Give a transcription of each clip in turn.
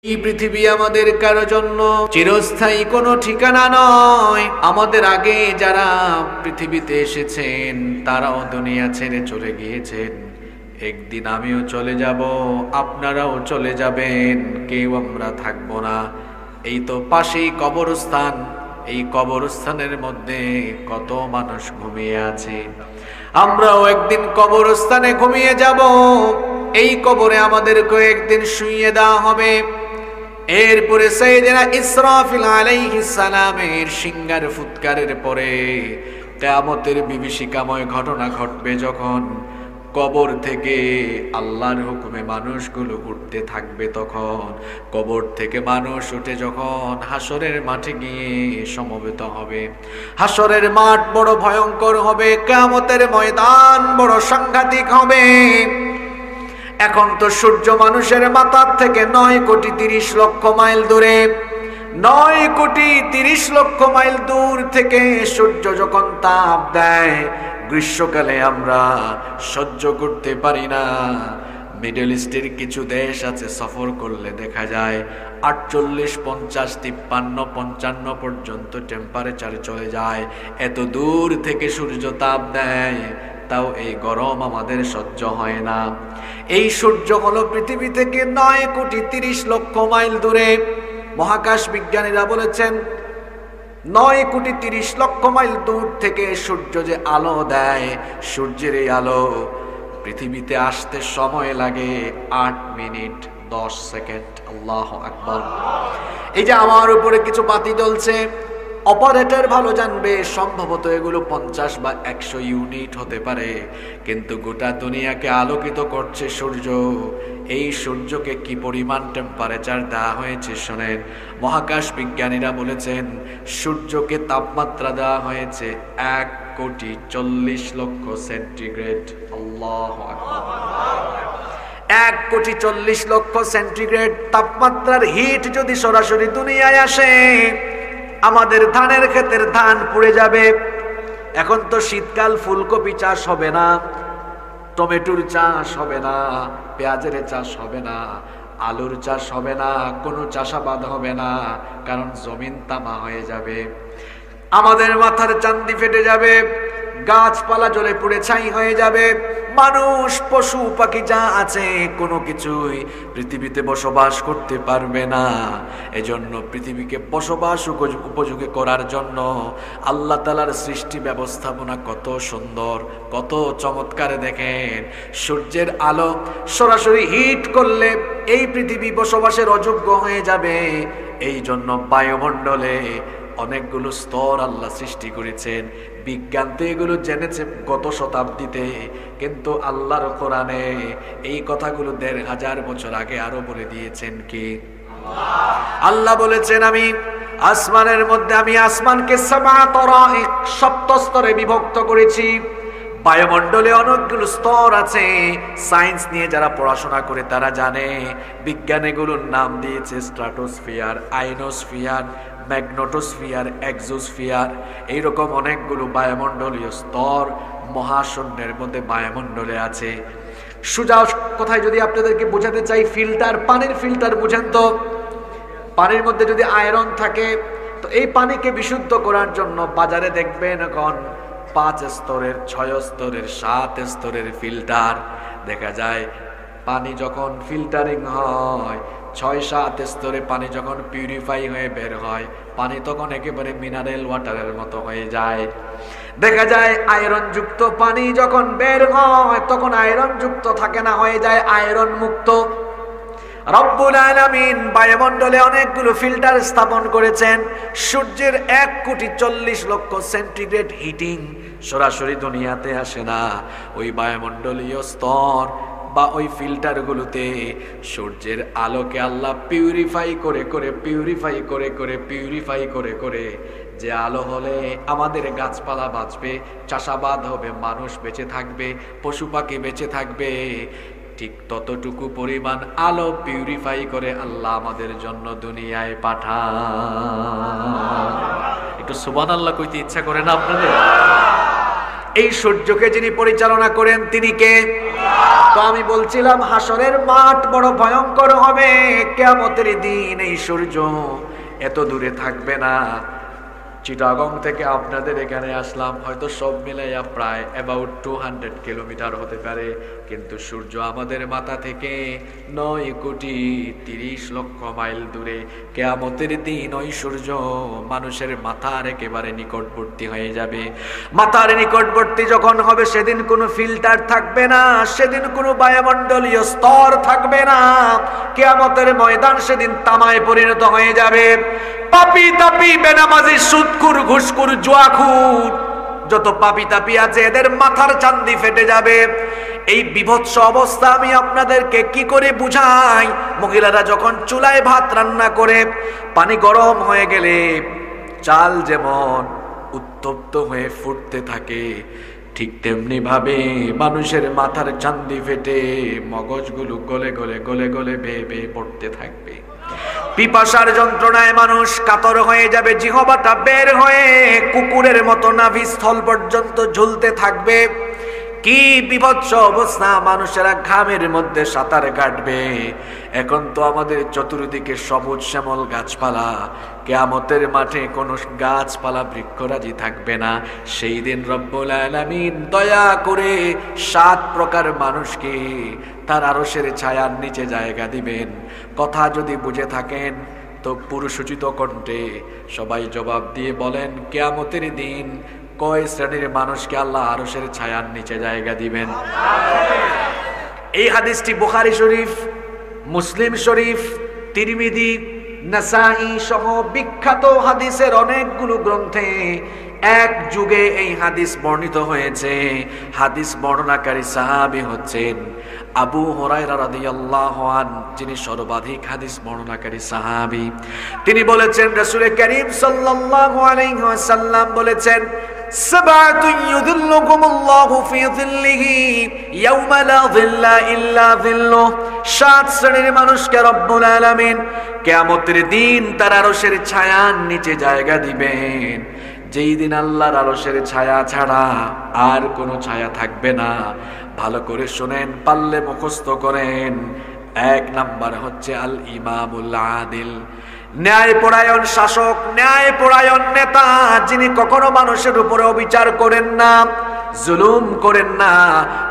এই পৃথিবী আমাদের কারো জন্য চিরস্থায়ী কোনো ঠিকানা নয়। আমাদের আগে যারা পৃথিবীতে এসেছেন তারাও দুনিয়া ছেড়ে চলে গিয়েছেন। একদিন আমিও চলে যাব, আপনারাও চলে যাবেন, কেউ আমরা থাকবো না। এই তো পাশেই কবরস্থান, এই কবরস্থানের মধ্যে কত মানুষ ঘুমিয়ে আছে। আমরাও একদিন কবরস্থানে ঘুমিয়ে যাব। এই কবরে আমাদেরকে একদিন শুইয়ে দেওয়া হবে। এরপরে সাইয়েদনা ইসরাফিল আলাইহিস সালামের সিংহার ফুৎকারের পরে কিয়ামতের বিভীষিকাময় ঘটনা ঘটবে। যখন কবর থেকে আল্লাহর হুকুমে মানুষগুলো উঠতে থাকবে, তখন কবর থেকে মানুষ উঠে যখন হাসরের মাঠে গিয়ে সমবেত হবে। হাসরের মাঠ বড় ভয়ঙ্কর হবে, কিয়ামতের ময়দান বড় সাংঘাতিক হবে। এখন তো সূর্য মানুষের মাথার থেকে 9,30,00,000 মাইল দূরে। 9,30,00,000 মাইল দূর থেকে সূর্য যখন তাপ দেয়, গ্রীষ্মকালে আমরা সহ্য করতে পারি না। মিডল ইস্টের কিছু দেশ আছে, সফর করলে দেখা যায় 48, 50, 53, 55 পর্যন্ত টেম্পারেচার চলে যায়। এত দূর থেকে সূর্য তাপ দেয়, তাও এই গরম আমাদের সহ্য হয় না। এই সূর্য হলো পৃথিবী থেকে 9,30,00,000 মাইল দূরে। মহাকাশ বিজ্ঞানীরা বলেছেন 9,30,00,000 মাইল দূর থেকে সূর্য যে আলো দেয়, সূর্যের এই আলো পৃথিবীতে আসতে সময় লাগে 8 মিনিট 10 সেকেন্ড। আল্লাহু আকবার। এই যে আমার উপরে কিছু বাতি জ্বলছে, অপারেটর ভালো জানবে, সম্ভবত এগুলো 50 বা 100 ইউনিট হতে পারে, কিন্তু গোটা দুনিয়াকে আলোকিত করছে সূর্য। এই সূর্যকে কি পরিমাণ টেম্পারেচার দেওয়া হয়েছে শোনেন। মহাকাশ বিজ্ঞানীরা বলেছেন সূর্যকে তাপমাত্রা দেওয়া হয়েছে 1,40,00,000 সেন্টিগ্রেড। আল্লাহু আকবার। 1,40,00,000 সেন্টিগ্রেড তাপমাত্রার হিট যদি সরাসরি দুনিয়ায় আসে, আমাদের ধানের ক্ষেতের ধান পুড়ে যাবে। এখন তো শীতকাল, ফুলকপি চাষ হবে না, টমেটোর চাষ হবে না, পেঁয়াজের চাষ হবে না, আলুর চাষ হবে না, কোনো চাষাবাদ হবে না, কারণ জমিন তামা হয়ে যাবে। আমাদের মাথার চান্দি ফেটে যাবে, গাছপালা জ্বলে পুড়ে ছাই হয়ে যাবে। মানুষ, পশু পাখি যা আছে কোনো কিছুই পৃথিবীতে বসবাস করতে পারবে না। এজন্য পৃথিবীকে বসবাস উপযোগী করার জন্য আল্লাহ তাআলার সৃষ্টি ব্যবস্থাপনা কত সুন্দর, কত চমৎকার। দেখেন সূর্যের আলো সরাসরি হিট করলে এই পৃথিবী বসবাসের অযোগ্য হয়ে যাবে। এই জন্য বায়ুমণ্ডলে অনেকগুলো স্তর আল্লাহ সৃষ্টি করেছেন। বিজ্ঞান তো এগুলো জেনেছে গত শতাব্দীতে, কিন্তু আল্লাহর কোরআনে এই কথাগুলো 1,500 বছর আগে আরো বলে দিয়েছেন। কি আল্লাহ বলেছেন, আমি আসমানের মধ্যে আমি আসমানকে 7 স্তরে বিভক্ত করেছি। বায়ুমণ্ডলে অনেকগুলো স্তর আছে। সায়েন্স নিয়ে যারা পড়াশোনা করে তারা জানে, বিজ্ঞান এগুলোর নাম দিয়েছে স্ট্রাটোস্ফিয়ার, আইনোস্ফিয়ার, ম্যাগনেটোস্ফিয়ার, এক্সোস্ফিয়ার। এইরকম অনেকগুলো বায়ুমণ্ডলীয় স্তর মহাশূন্যের মধ্যে বায়ুমণ্ডলে আছে। সোজা কথায় যদি আপনাদেরকে বোঝাতে চাই, ফিল্টার, পানির ফিল্টার বুঝেন তো? পানির মধ্যে যদি আয়রন থাকে, তো এই পানিকে বিশুদ্ধ করার জন্য বাজারে দেখবেন এখন 5 স্তরের, 6 স্তরের, 7 স্তরের ফিল্টার দেখা যায়। পানি যখন ফিল্টারিং হয়, 6-7 স্তরে পানি যখন পিউরিফাই হয়ে বের হয়, পানি তখন একেবারে মিনারেল ওয়াটারের মতো হয়ে যায়। দেখা যায় আয়রন যুক্ত পানি যখন বের হয়, তখন আয়রন যুক্ত থাকে না, হয়ে যায় আয়রন মুক্ত। রব্বুল আলামিন বায়ুমণ্ডলে অনেকগুলো ফিল্টার স্থাপন করেছেন। সূর্যের 1,40,00,000 সেন্টিগ্রেড হিটিং সরাসরি দুনিয়াতে আসে না। ওই বায়ুমণ্ডলীয় স্তর বা ওই ফিল্টারগুলোতে সূর্যের আলোকে আল্লাহ পিউরিফাই করে যে আলো হলে আমাদের গাছপালা বাঁচবে, চাষাবাদ হবে, মানুষ বেঁচে থাকবে, পশু পাখি বেঁচে থাকবে, ঠিক ততটুকু পরিমাণ আলো পিউরিফাই করে আল্লাহ আমাদের জন্য দুনিয়ায় পাঠান। একটু সুবহানাল্লাহ কইতে ইচ্ছা করে না আপনাদের? এই সূর্যকে যিনি পরিচালনা করেন তিনি কে? তো আমি বলছিলাম হাসরের মাঠ বড় ভয়ঙ্কর হবে, কিয়ামতের দিন এই সূর্য এত দূরে থাকবে না। চিটাগং থেকে আপনাদের এখানে আসলাম, হয়তো সব মিলাইয়া প্রায় অ্যাবাউট 200 কিলোমিটার হতে পারে, কিন্তু সূর্য আমাদের মাথা থেকে 9,30,00,000 মাইল দূরে। কিয়ামতের দিন ওই সূর্য মানুষের মাথার একেবারে নিকটবর্তী হয়ে যাবে। মাথার নিকটবর্তী যখন হবে সেদিন কোনো ফিল্টার থাকবে না, সেদিন কোনো বায়ুমণ্ডলীয় স্তর থাকবে না। কিয়ামতের ময়দান সেদিন তামায় পরিণত হয়ে যাবে। পাপী তাপী বেনামাজি সুদখোর ঘুষখোর জুয়াখোর যত পাপী তাপী আছে এদের মাথার চান্দি ফেটে যাবে। এই বিভৎস অবস্থা আমি আপনাদেরকে কি করে বুঝাই? মহিলারা যখন চুলায় ভাত রান্না করে পানি গরম হয়ে গেলে চাল যেমন উত্তপ্ত হয়ে ফুটতে থাকে, ঠিক তেমনি ভাবে মানুষের মাথার চান্দি ফেটে মগজগুলো গলে গলে গলে গলে বেয়ে বেয়ে পড়তে থাকবে। পিপাসার যন্ত্রণায় মানুষ কাতর হয়ে যাবে, জিহ্বাটা বের হয়ে কুকুরের মতো নাভিস্থল পর্যন্ত ঝুলতে থাকবে। কি বিভৎস অবস্থা, মানুষেরা ঘামের মধ্যে সাঁতার কাটবে। এখন তো আমাদের চতুর্দিকে সবুজ শ্যামল গাছপালা, কিয়ামতের মাঠে কোনো গাছপালা বৃক্ষরাজি থাকবে না। সেই দিন রব্বুল আলামিন দয়া করে 7 প্রকার মানুষকে তার আরশের ছায়ার নিচে জায়গা দিবেন। কথা যদি বুঝে থাকেন তো পুরুষোচিত কণ্ঠে সবাই জবাব দিয়ে বলেন, কিয়ামতের দিন কয় শ্রেণীর মানুষকে আল্লাহ আরশের ছায়ার নিচে জায়গা দিবেন? এই হাদিসটি বুখারী শরীফ, মুসলিম শরীফ, তিরমিজি, নাসাঈ সহ বিখ্যাত হাদিসের অনেকগুলো গ্রন্থে এক যুগে এই হাদিস বর্ণিত হয়েছে। হাদিস বর্ণনাকারী সাহাবী হচ্ছেন আবু হুরায়রা রাদিয়াল্লাহু আনহু, যিনি সর্বাধিক হাদিস বর্ণনাকারী সাহাবী। তিনি বলেছেন, রাসূল করিম সাল্লাল্লাহু আলাইহি ওয়াসাল্লাম বলেছেন, সাবাতুন ইউযিল্লুকুমুল্লাহু ফি যিল্লিহি ইয়াওমা লা যিল্লা ইল্লা যিল্লুহ। 7 শ্রেণীর মানুষকে রব্বুল আলামিন কিয়ামতের দিন তার আরশের ছায়ার নিচে জায়গা দিবেন, যেই দিন আল্লাহর আরশের ছায়া ছাড়া আর কোনো ছায়া থাকবে না। ভালো করে শুনেন, পারলে মুখস্থ করেন। 1 নাম্বার হচ্ছে আল ইমামুল আদিল, ন্যায়পরায়ণ শাসক, ন্যায়পরায়ণ নেতা, যিনি কখনো মানুষের উপরে অবিচার করেন না, জুলুম করেন না।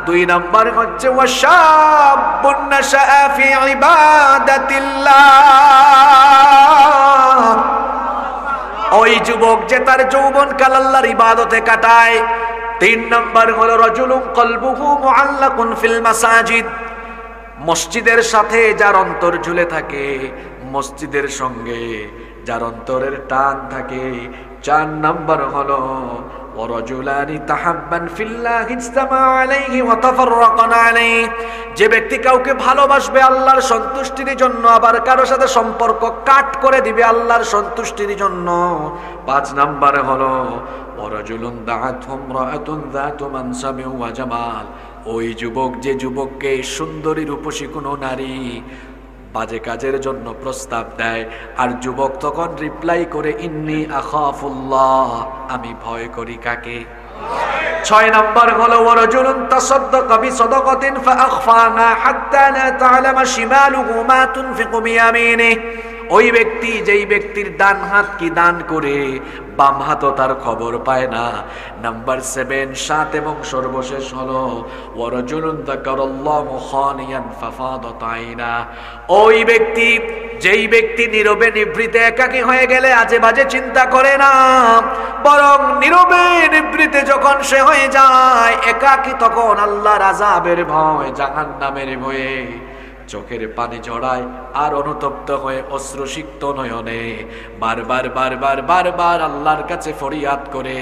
2 নাম্বার হচ্ছে ওয়াশাবুন নাশাআ ফি ইবাদাতিল্লাহ, ওই যুবক যে তার যৌবনকাল আল্লাহর ইবাদতে কাটায়। 3 নাম্বার হলো রাজুলুন কলবুহু মুআল্লাকুন ফিল মাসাজিদ, মসজিদের সাথে যার অন্তর ঝুলে থাকে, মসজিদের সঙ্গে যার অন্তরের টান থাকে। 4 নাম্বার হলো ওয়ারাজুলানি তাহাব্বান ফিল্লাহি ইজতামা আলাইহি ওয়া তাফাররাকা আলাইহি, যে ব্যক্তি কাউকে ভালোবাসবে আল্লাহর সন্তুষ্টির জন্য, আবার কারোর সাথে সম্পর্ক কাট করে দিবে আল্লাহর সন্তুষ্টির জন্য। 5 নাম্বার হলো ওয়ারাজুলুন দাআতহু ইমরাআতুন যাতু মানসাবিন ওয়া জামাল, ওই যুবক যে যুবককে সুন্দরী রূপসী কোনো নারী বাজে কাজের জন্য প্রস্তাব দেয়, আর যুবক তখন রিপ্লাই করে ইন্নী আখাফুল্লাহ, আমি ভয় করি কাকে? 6 নাম্বার হলো ওয়ারাজুলুন তাসাদদাকা বিসাদাকাতিন ফাআখফাহা হাত্তা লা তা'লামা শিমালুহু মা তুনফিকু বিয়ামিনিহি, ওই ব্যক্তি যেই ব্যক্তির ডান হাত কি দান করে বাম হাতও তার খবর পায় না। নাম্বার 7, 7 এবং সর্বশেষ হলো ওয়ারাজুলুন যাকারাল্লাহু খানিয়ান ফাফাদাত আইনা, ওই ব্যক্তি যেই ব্যক্তি নীরবে নিভৃতে একাকী হয়ে গেলে আজে বাজে চিন্তা করে না, বরং নীরবে নিভৃতে যখন সে হয়ে যায় একাকী, তখন আল্লাহর আযাবের ভয়, জাহান্নামের ভয়ে চোখের পানি ঝরায়, আর অনুতপ্ত হয়ে অশ্রুসিক্ত নয়নে বারবার বারবার বারবার আল্লাহর কাছে ফরিয়াদ করে।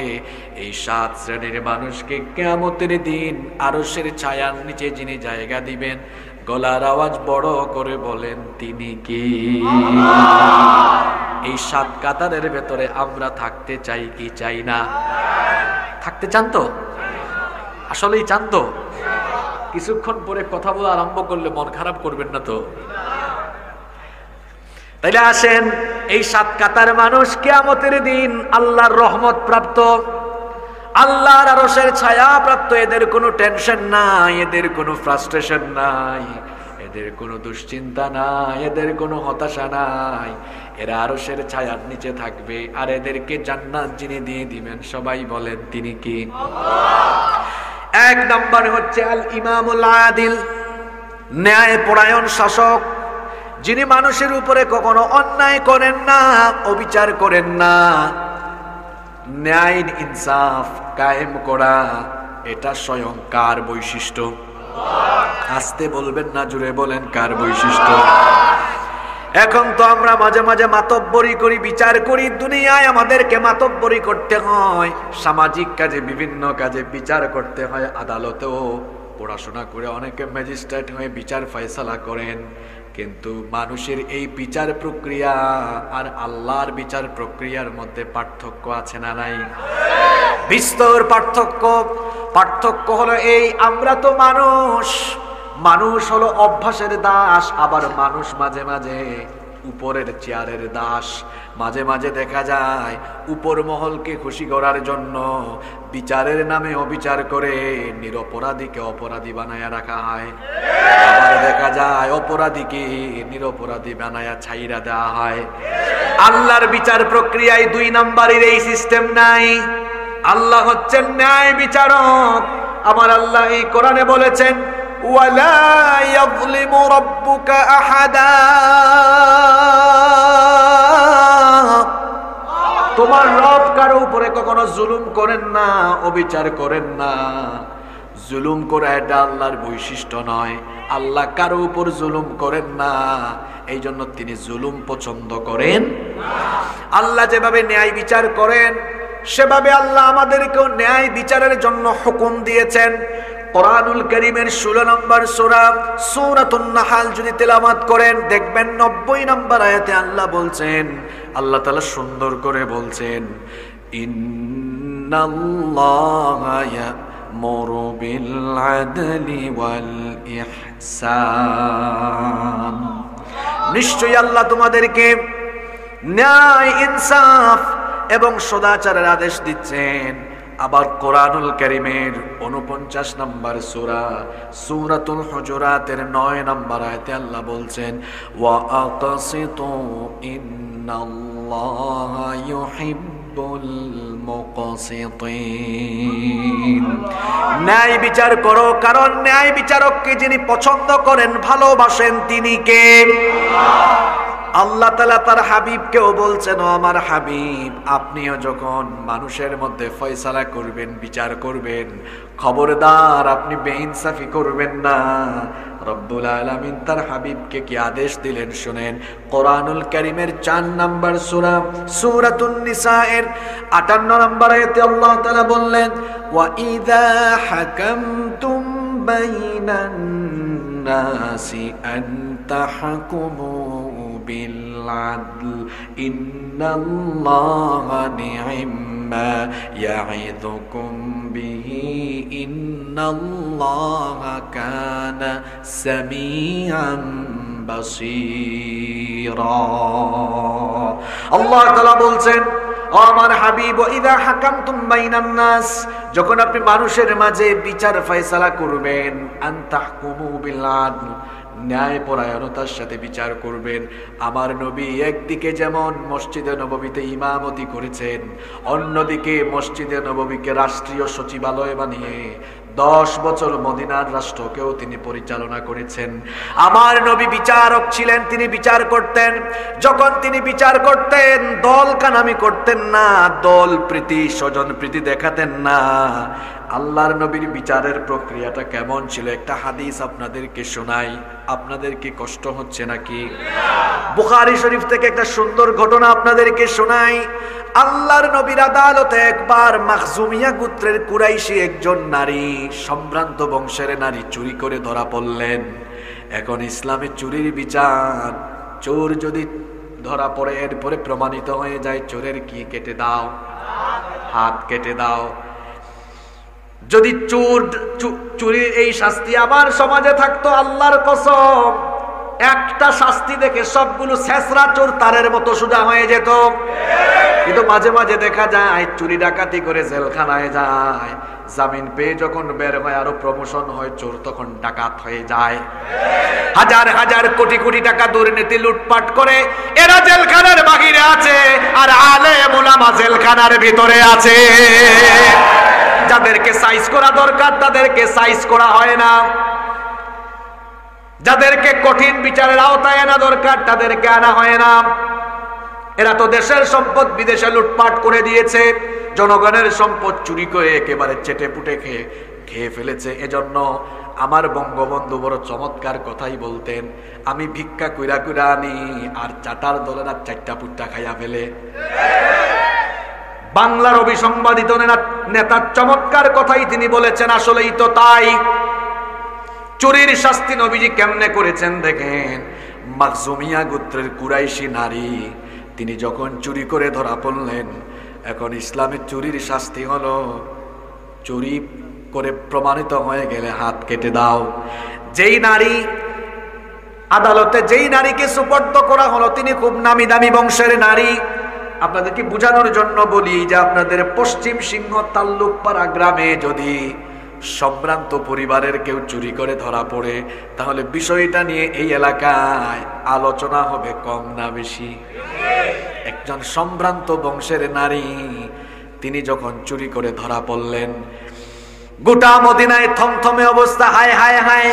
এই 7 শ্রেণীর মানুষকে কিয়ামতের দিন আরশের ছায়ার নিচে যিনি জায়গা দিবেন, গলার আওয়াজ বড় করে বলেন, তিনি কি? এই 7 কাতারের ভেতরে আমরা থাকতে চাই কি চাই না? থাকতে চান তো? আসলেই চান তো? কিছুক্ষণ পরে কথা বলা আরম্ভ করলে মন খারাপ করবেন না তো? তাইলে আসেন, এই 7 কাতার মানুষ কিয়ামতের দিন আল্লাহর রহমত প্রাপ্ত, আল্লাহর আরশের ছায়া প্রাপ্ত, এদের কোনো টেনশন নাই, এদের কোনো ফ্রাস্ট্রেশন নাই, এদের কোনো দুশ্চিন্তা নাই, এদের কোনো হতাশা নাই। এরা আরশের ছায়ার নিচে থাকবে। আর এদেরকে জান্নাত যিনি দিয়ে দিবেন, সবাই বলেন তিনি কি? এক নম্বর হচ্ছে আল ইমামুল আদিল, ন্যায় পরায়ণ শাসক, যিনি মানুষের উপরে কখনো অন্যায় করেন না, অবিচার করেন না। ন্যায় ইনসাফ কায়েম করা, এটা স্বয়ং কার বৈশিষ্ট্য? আস্তে বলবেন না, জুড়ে বলেন কার বৈশিষ্ট্য? এখন তো আমরা মাঝে মাঝে মাতব্বরি করি, বিচার করি। দুনিয়ায় আমাদেরকে মাতব্বরি করতে হয়, সামাজিক কাজে, বিভিন্ন কাজে বিচার করতে হয়। আদালতেও পড়াশোনা করে অনেকে ম্যাজিস্ট্রেট হয়ে বিচার ফয়সালা করেন। কিন্তু মানুষের এই বিচার প্রক্রিয়া আর আল্লাহর বিচার প্রক্রিয়ার মধ্যে পার্থক্য আছে না নাই? বিস্তর পার্থক্য। পার্থক্য হলো এই, আমরা তো মানুষ হলো অভ্যাসের দাস। আবার মানুষ মাঝে মাঝে উপরের চেয়ারের দাস। মাঝে মাঝে দেখা যায় উপর মহলকে খুশি করার জন্য বিচারের নামে অবিচার করে নিরপরাধীকে অপরাধী বানায়া রাখা হয়। আবার দেখা যায় অপরাধীকে নিরপরাধী বানায়া ছাইরা দেওয়া হয়। আল্লাহর বিচার প্রক্রিয়ায় 2 নম্বরের এই সিস্টেম নাই। আল্লাহ হচ্ছেন ন্যায় বিচারক। আমার আল্লাহ এই কোরআনে বলেছেন, ওয়ালা ইয়াযলিমু রাব্বুকা আহাদা, তোমার রব কারো উপরে কখনো জুলুম করেন না, অবিচার করেন না। জুলুম করা এটা আল্লাহর বৈশিষ্ট্য নয়। আল্লাহ কারো উপর জুলুম করেন না, এই জন্য তিনি জুলুম পছন্দ করেন। আল্লাহ যেভাবে ন্যায় বিচার করেন, সেভাবে আল্লাহ আমাদেরকেও ন্যায় বিচারের জন্য হুকুম দিয়েছেন। কোরআনুল কারীমের 16 নম্বর সূরা সূরাতুন নাহাল যদি তেলাওয়াত করেন, দেখবেন 90 নম্বর আয়াতে আল্লাহ বলছেন, আল্লাহ তাআলা সুন্দর করে বলছেন, ইন্নাল্লাহা ইয়া'মুরু বিল আদলি ওয়াল ইহসান, নিশ্চয়ই আল্লাহ তোমাদেরকে ন্যায়, ইনসাফ এবং সদাচারের আদেশ দিচ্ছেন। আবার কোরআনুল কারীমের 49 নম্বর সূরা সূরাতুল হুজুরাতের 9 নম্বর আয়াতে আল্লাহ বলছেন, ওয়া আকাসিতু ইন্নাল্লাহা ইউহিব্বুল মুকসিতিন, ন্যায় বিচার করো, কারণ ন্যায় বিচারককে যিনি পছন্দ করেন, ভালোবাসেন, তিনি কে? আল্লাহ তাআলা তার হাবিবকেও বলছেন, ও আমার হাবিব, আপনিও যখন মানুষের মধ্যে ফয়সালা করবেন, বিচার করবেন, খবরদার আপনি বেইনসাফি করবেন না। রব্বুল আলামিন তার হাবিবকে কি আদেশ দিলেন শুনেন। কোরআনুল কারীমের 4 নম্বর সূরা সূরাতুন নিসায়ের 58 নম্বর আয়াতে আল্লাহ তাআলা বললেন, ওয়া ইযা হাকামতুম বাইনান নাসি আন তাহকুমু বিল আদল ইন্নাল্লাহা নি'মা ইয়া'iযুকুম বিহি ইন্নাল্লাহা কানা সামিআন বাসীরা। আল্লাহ তাআলা বলছেন, ও আমার হাবিব, ইযা হাকামতুম বাইনান নাস, যখন আপনি মানুষের মাঝে বিচার ফয়সালা করবেন, আন তাহকুমু বিল আদল, ন্যায় পরায়ণতার সাথে বিচার করবেন। আমার নবী একদিকে যেমন মসজিদে নববীতে ইমামতি করেছেন, অন্যদিকে মসজিদে নববীকে রাষ্ট্রীয় সচিবালয় বানিয়ে 10 বছর মদিনার রাষ্ট্রকেও তিনি পরিচালনা করেছেন। আমার নবী বিচারক ছিলেন, তিনি বিচার করতেন। যখন তিনি বিচার করতেন, দল কানামি করতেন না, দল প্রীতি, স্বজন প্রীতি দেখাতেন না। আল্লাহর নবীর বিচারের প্রক্রিয়াটা কেমন ছিল, একটা হাদিস আপনাদেরকে শোনাই। আপনাদের কি কষ্ট হচ্ছে নাকি? বুখারী শরীফ থেকে একটা সুন্দর ঘটনা আপনাদেরকে শোনাই। আল্লাহর নবীর আদালতে একবার মাখজুমিয়া গোত্রের কুরাইশি একজন নারী, সম্ভ্রান্ত বংশের নারী, চুরি করে ধরা পড়লেন। এখন ইসলামে চুরির বিচার, চোর যদি ধরা পড়ে, এরপরে প্রমাণিত হয়ে যায়, চোরের কি কেটে দাও, হাত কেটে দাও। যদি চুরির এই শাস্তি আমার সমাজে থাকতো, আল্লাহর কসম, একটা শাস্তি দেখে সবগুলো ছেঁচড়া চোর তারের মতো সোজা হয়ে যেত। কিন্তু মাঝে মাঝে দেখা যায় চুরি ডাকাতি করে জেলখানায় যায়, জামিন পেয়ে যখন বের হয় আরো প্রমোশন হয়, চোর তখন ডাকাত হয়ে যায়। হাজার হাজার কোটি কোটি টাকা দুর্নীতি লুটপাট করে এরা জেলখানার বাহিরে আছে, আর আলেম উলামা জেলখানার ভিতরে আছে। যাদেরকে সাইজ করা দরকার তাদেরকে সাইজ করা হয় না, যাদেরকে কঠিন বিচারের আওতায় আনা দরকার তাদেরকে আনা হয় না। এরা তো দেশের সম্পদ বিদেশে লুটপাট করে দিয়েছে, জনগণের সম্পদ চুরি করে একেবারে চেটে পুটে খেয়ে ফেলেছে। এজন্য আমার বঙ্গবন্ধু বড় চমৎকার কথাই বলতেন, আমি ভিক্ষা কইরা কইরা আনি আর চাটার দলেরা চারটা পুট্টা খাইয়া ফেলে। বাংলার অবিসংবাদিত নেতার চমৎকার কথাই তিনি বলেছেন, আসলেই তো তাই। চুরির শাস্তি নবীজি কেমনে করেছেন দেখেন। মাখজুমিয়া গোত্রের কুরাইশি নারী, তিনি যখন চুরি করে ধরা পড়লেন, এখন ইসলামের চুরির শাস্তি হলো চুরি করে প্রমাণিত হয়ে গেলে হাত কেটে দাও। যেই নারী আদালতে যেই নারীকে সুপর্দ করা হলো তিনি খুব নামি দামি বংশের নারী। আপনাদেরকে বোঝানোর জন্য বলি যে আপনাদের পশ্চিম সিংহ তাল্লুকপাড়া গ্রামে যদি সম্ভ্রান্ত পরিবারের কেউ চুরি করে ধরা পড়ে, তাহলে বিষয়টা নিয়ে এই এলাকায় আলোচনা হবে কম না বেশি। একজন সম্ভ্রান্ত বংশের নারী তিনি যখন চুরি করে ধরা পড়লেন, গোটা মদিনায় থমথমে অবস্থা। হায় হায় হায়,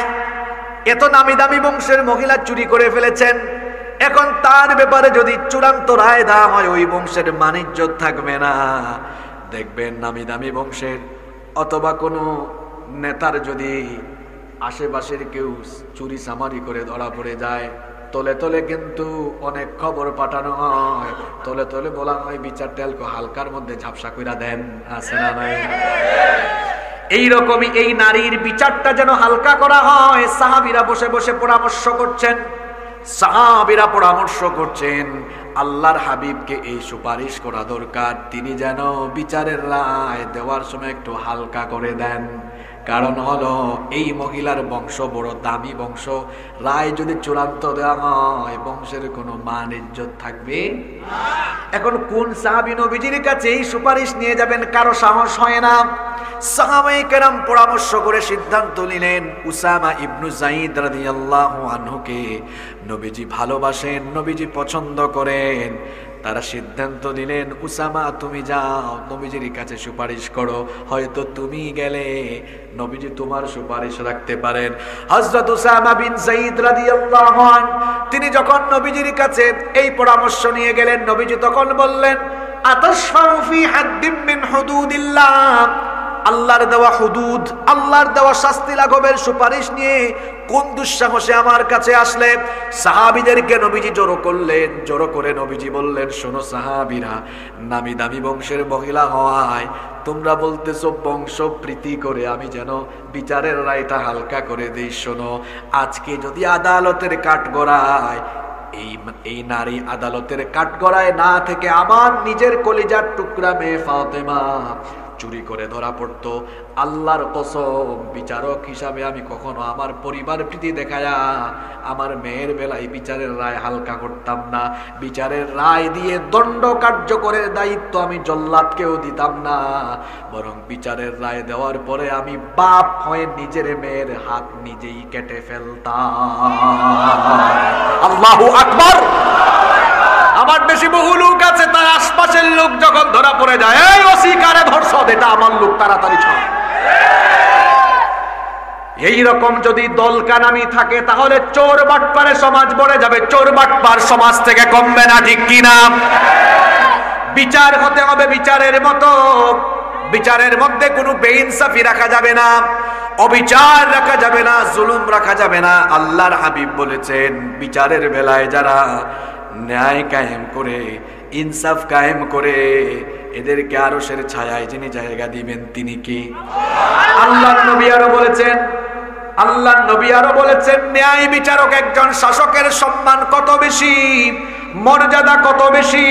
এত নামি দামি বংশের মহিলা চুরি করে ফেলেছেন, এখন তার ব্যাপারে যদি চূড়ান্ত রায় দেওয়া হয় ওই বংশের মানিজ্য থাকবে না। দেখবেন নামি দামি বংশের অথবা কোনো নেতার যদি আশেপাশের কেউ চুরি চামারি করে ধরা পড়ে যায়, তলে তলে কিন্তু অনেক খবর পাঠানো হয়, তলে তলে বলা হয় বিচার টেলকে হালকার মধ্যে ঝাপসা কইরা দেন, আছে না নাই? এইরকমই এই নারীর বিচারটা যেন হালকা করা হয়। সাহাবীরা বসে বসে পরামর্শ করছেন, সাহাবীরা পরামর্শ করছেন আল্লাহর হাবিবকে এই সুপারিশ করা দরকার, তিনি যেন বিচারের রায় দেওয়ার সময় একটু হালকা করে দেন। কারণ হলো এই মহিলার বংশ বড় দামি বংশ, রায় যদি চূড়ান্ত দেওয়া হয় বংশের কোনো মান ইজ্জত থাকবে। এখন কোন সাহাবী নবীজির কাছে এই সুপারিশ নিয়ে যাবেন কারো সাহস হয় না। সাহাবায়ে কেরাম পরামর্শ করে সিদ্ধান্ত নিলেন উসামা ইবনু যায়েদ রাদিয়াল্লাহু আনহুকে নবীজি ভালোবাসেন, নবীজি পছন্দ করেন। তারা সিদ্ধান্ত নিলেন উসামা তুমি যাও নবীজির কাছে সুপারিশ করো, হয়তো তুমি গেলে নবীজি তোমার সুপারিশ রাখতে পারেন। হযরত উসামা বিন যায়েদ রাদিয়াল্লাহু আনহু তিনি যখন নবীজির কাছে এই পরামর্শ নিয়ে গেলেন, নবীজি তখন বললেন আতাশফাউ ফি হাদ্দিম মিন হুদুদিল্লাহ, আল্লাহর দেওয়া হুদুদ, আল্লাহর দেওয়া শাস্তি লাঘবের সুপারিশ নিয়ে কোন দুঃসাহসে আমার কাছে আসলে? সাহাবীদেরকে নবীজি জড়ো করলেন, জড়ো করে নবীজি বললেন শোনো সাহাবীরা, নামি দামি বংশের মহিলা হওয়ায় তোমরা বলতেছো বংশ প্রীতি করে আমি যেন বিচারের রায়টা হালকা করে দেই। শোনো, আজকে যদি আদালতের কাঠগড়ায় এই নারী আদালতের কাঠগড়ায় না থেকে আমার নিজের কলিজার টুকরা মেয়ে ফাতেমা চুরি করে ধরা পড়তো, আল্লাহর কসম বিচারক হিসাবে আমি কখনো আমার পরিবার প্রীতি দেখায়া আমার মেয়ের বেলায় বিচারের রায় হালকা করতাম না। বিচারের রায় দিয়ে দণ্ড কার্যকরের দায়িত্ব আমি জল্লাদকেও দিতাম না, বরং বিচারের রায় দেওয়ার পরে আমি বাপ হয়ে নিজের মেয়ের হাত নিজেই কেটে ফেলতাম। আল্লাহু আকবার। আমার বেশি বহু লোক আছে, তার আশপাশের লোক যখন ধরা পড়ে যায় এই ওসি কারে ধরছ, এটা আমার লোক, তাড়াতাড়ি ছাড়। এই রকম যদি দলকানামি থাকে তাহলে চোর বাটপারে সমাজ ভরে যাবে, চোর বাটপার সমাজ থেকে কমবে না, ঠিক কিনা? বিচার হতে হবে বিচারের মতো, বিচারের মধ্যে কোনো বেইনসাফি রাখা যাবে না, অবিচার রাখা যাবে না, জুলুম রাখা যাবে না। আল্লাহর হাবিব বলেছেন বিচারের বেলায় যারা ন্যায় কায়েম করে, ইনসাফ কায়েম করে, এদেরকে আরশের ছায়ায় যিনি জায়গা দিবেন তিনি কি? আল্লাহর নবী আরো বলেছেন, আল্লাহর নবী আরো বলেছেন ন্যায় বিচারক একজন শাসকের সম্মান কত বেশি, মর্যাদা কত বেশি।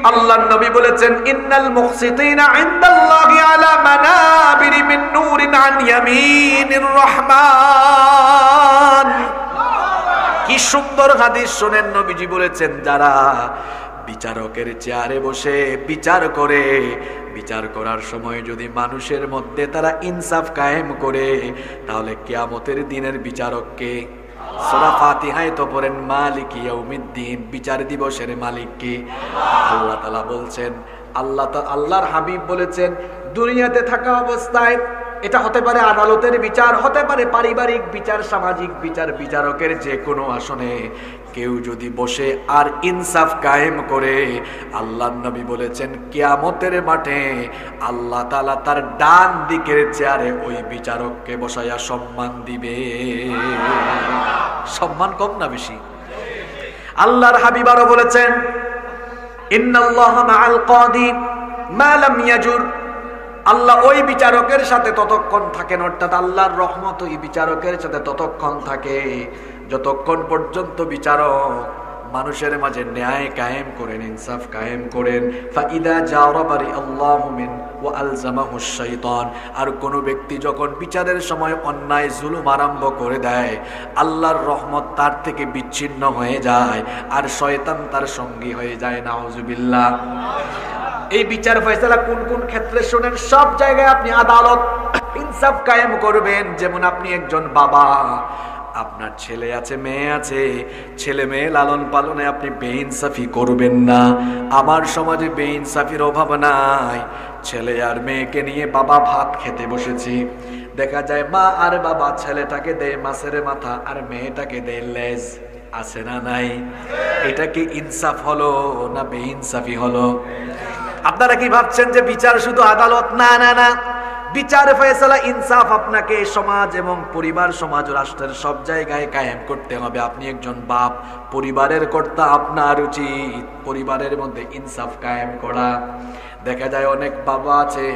আল্লাহর নবী বলেছেন ইন্নাল মুকসিতিনা ইনদাল্লাহি আলা মানাবিরি মিন নূরিন আন ইয়ামিনির রহমান। কি সুন্দর হাদিস শোনেন, নবীজি বলেছেন যারা বিচারকের চেয়ারে বসে বিচার করে, বিচার করার সময় যদি মানুষের মধ্যে তারা ইনসাফ কায়েম করে, তাহলে কিয়ামতের দিনের বিচারককে সূরা ফাতিহায় তো পড়েন মালিক ইয়াউমিদ্দিন, বিচার দিবসের মালিক কে? আল্লাহ তাআলা বলছেন, আল্লাহর হাবিব বলেছেন, দুনিয়াতে থাকা অবস্থায় এটা হতে পারে আদালতের বিচার, হতে পারে পারিবারিক বিচার, সামাজিক বিচার, বিচারকের যে কোনো আসনে কেউ যদি বসে আর ইনসাফ কায়েম করে, আল্লাহর নবী বলেছেন কিয়ামতের মাঠে আল্লাহ তাআলা তার ডান দিকের চেয়ারে ওই বিচারককে বসাইয়া সম্মান দিবে। সম্মান কম না বেশি? আল্লাহর হাবিব আরো বলেছেন, ইন্নাল্লাহা মাআল কাদি মা লাম ইয়াজুর, আল্লাহ ওই বিচারকের সাথে ততক্ষণ থাকেন, অর্থাৎ আল্লাহর রহমত ওই বিচারকের সাথে ততক্ষণ থাকে যতক্ষণ পর্যন্ত বিচারক মানুষের মাঝে ন্যায় কায়েম করেন, ইনসাফ কায়েম করেন। ফাইদা জাওরাবারি আল্লাহু মিন ওয়া আলজামাহুশ শাইতান, আর কোন ব্যক্তি যখন বিচারের সময় অন্যায় জুলুম আরম্ভ করে দেয়, আল্লাহর রহমত তার থেকে বিচ্ছিন্ন হয়ে যায় আর শয়তান তার সঙ্গী হয়ে যায়। নাউজুবিল্লাহ। এই বিচার ফয়সালা কোন কোন ক্ষেত্রে শুনেন? সব জায়গায় আপনি আদালত ইনসাফ কায়েম করবেন। যেমন আপনি একজন বাবা, আপনার ছেলে আছে, মেয়ে আছে, ছেলে মেয়ে লালন পালনে আপনি বেইনসাফি করবেন না। আমার সমাজে বেইনসাফির অভাব নাই। ছেলে আর মেয়েকে নিয়ে বাবা ভাত খেতে বসেছি, দেখা যায় মা আর বাবা ছেলেটাকে দেয় মাছের মাথা আর মেয়েটাকে দেয় লেজ। আছে না নাই? এটা কি ইনসাফ হলো না বেইনসাফি হলো? আপনারা কি ভাবছেন যে বিচার শুধু আদালত? না না না, বিচার ফয়সালা ইনসাফ আপনাকে সমাজ এবং পরিবার, সমাজ রাষ্ট্রের সব জায়গায় কায়েম করতে হবে। আপনি একজন বাপ, পরিবারের কর্তা, আপনার উচিত পরিবারের মধ্যে ইনসাফ কায়েম করা। দেখা যায় অনেক বাবা আছে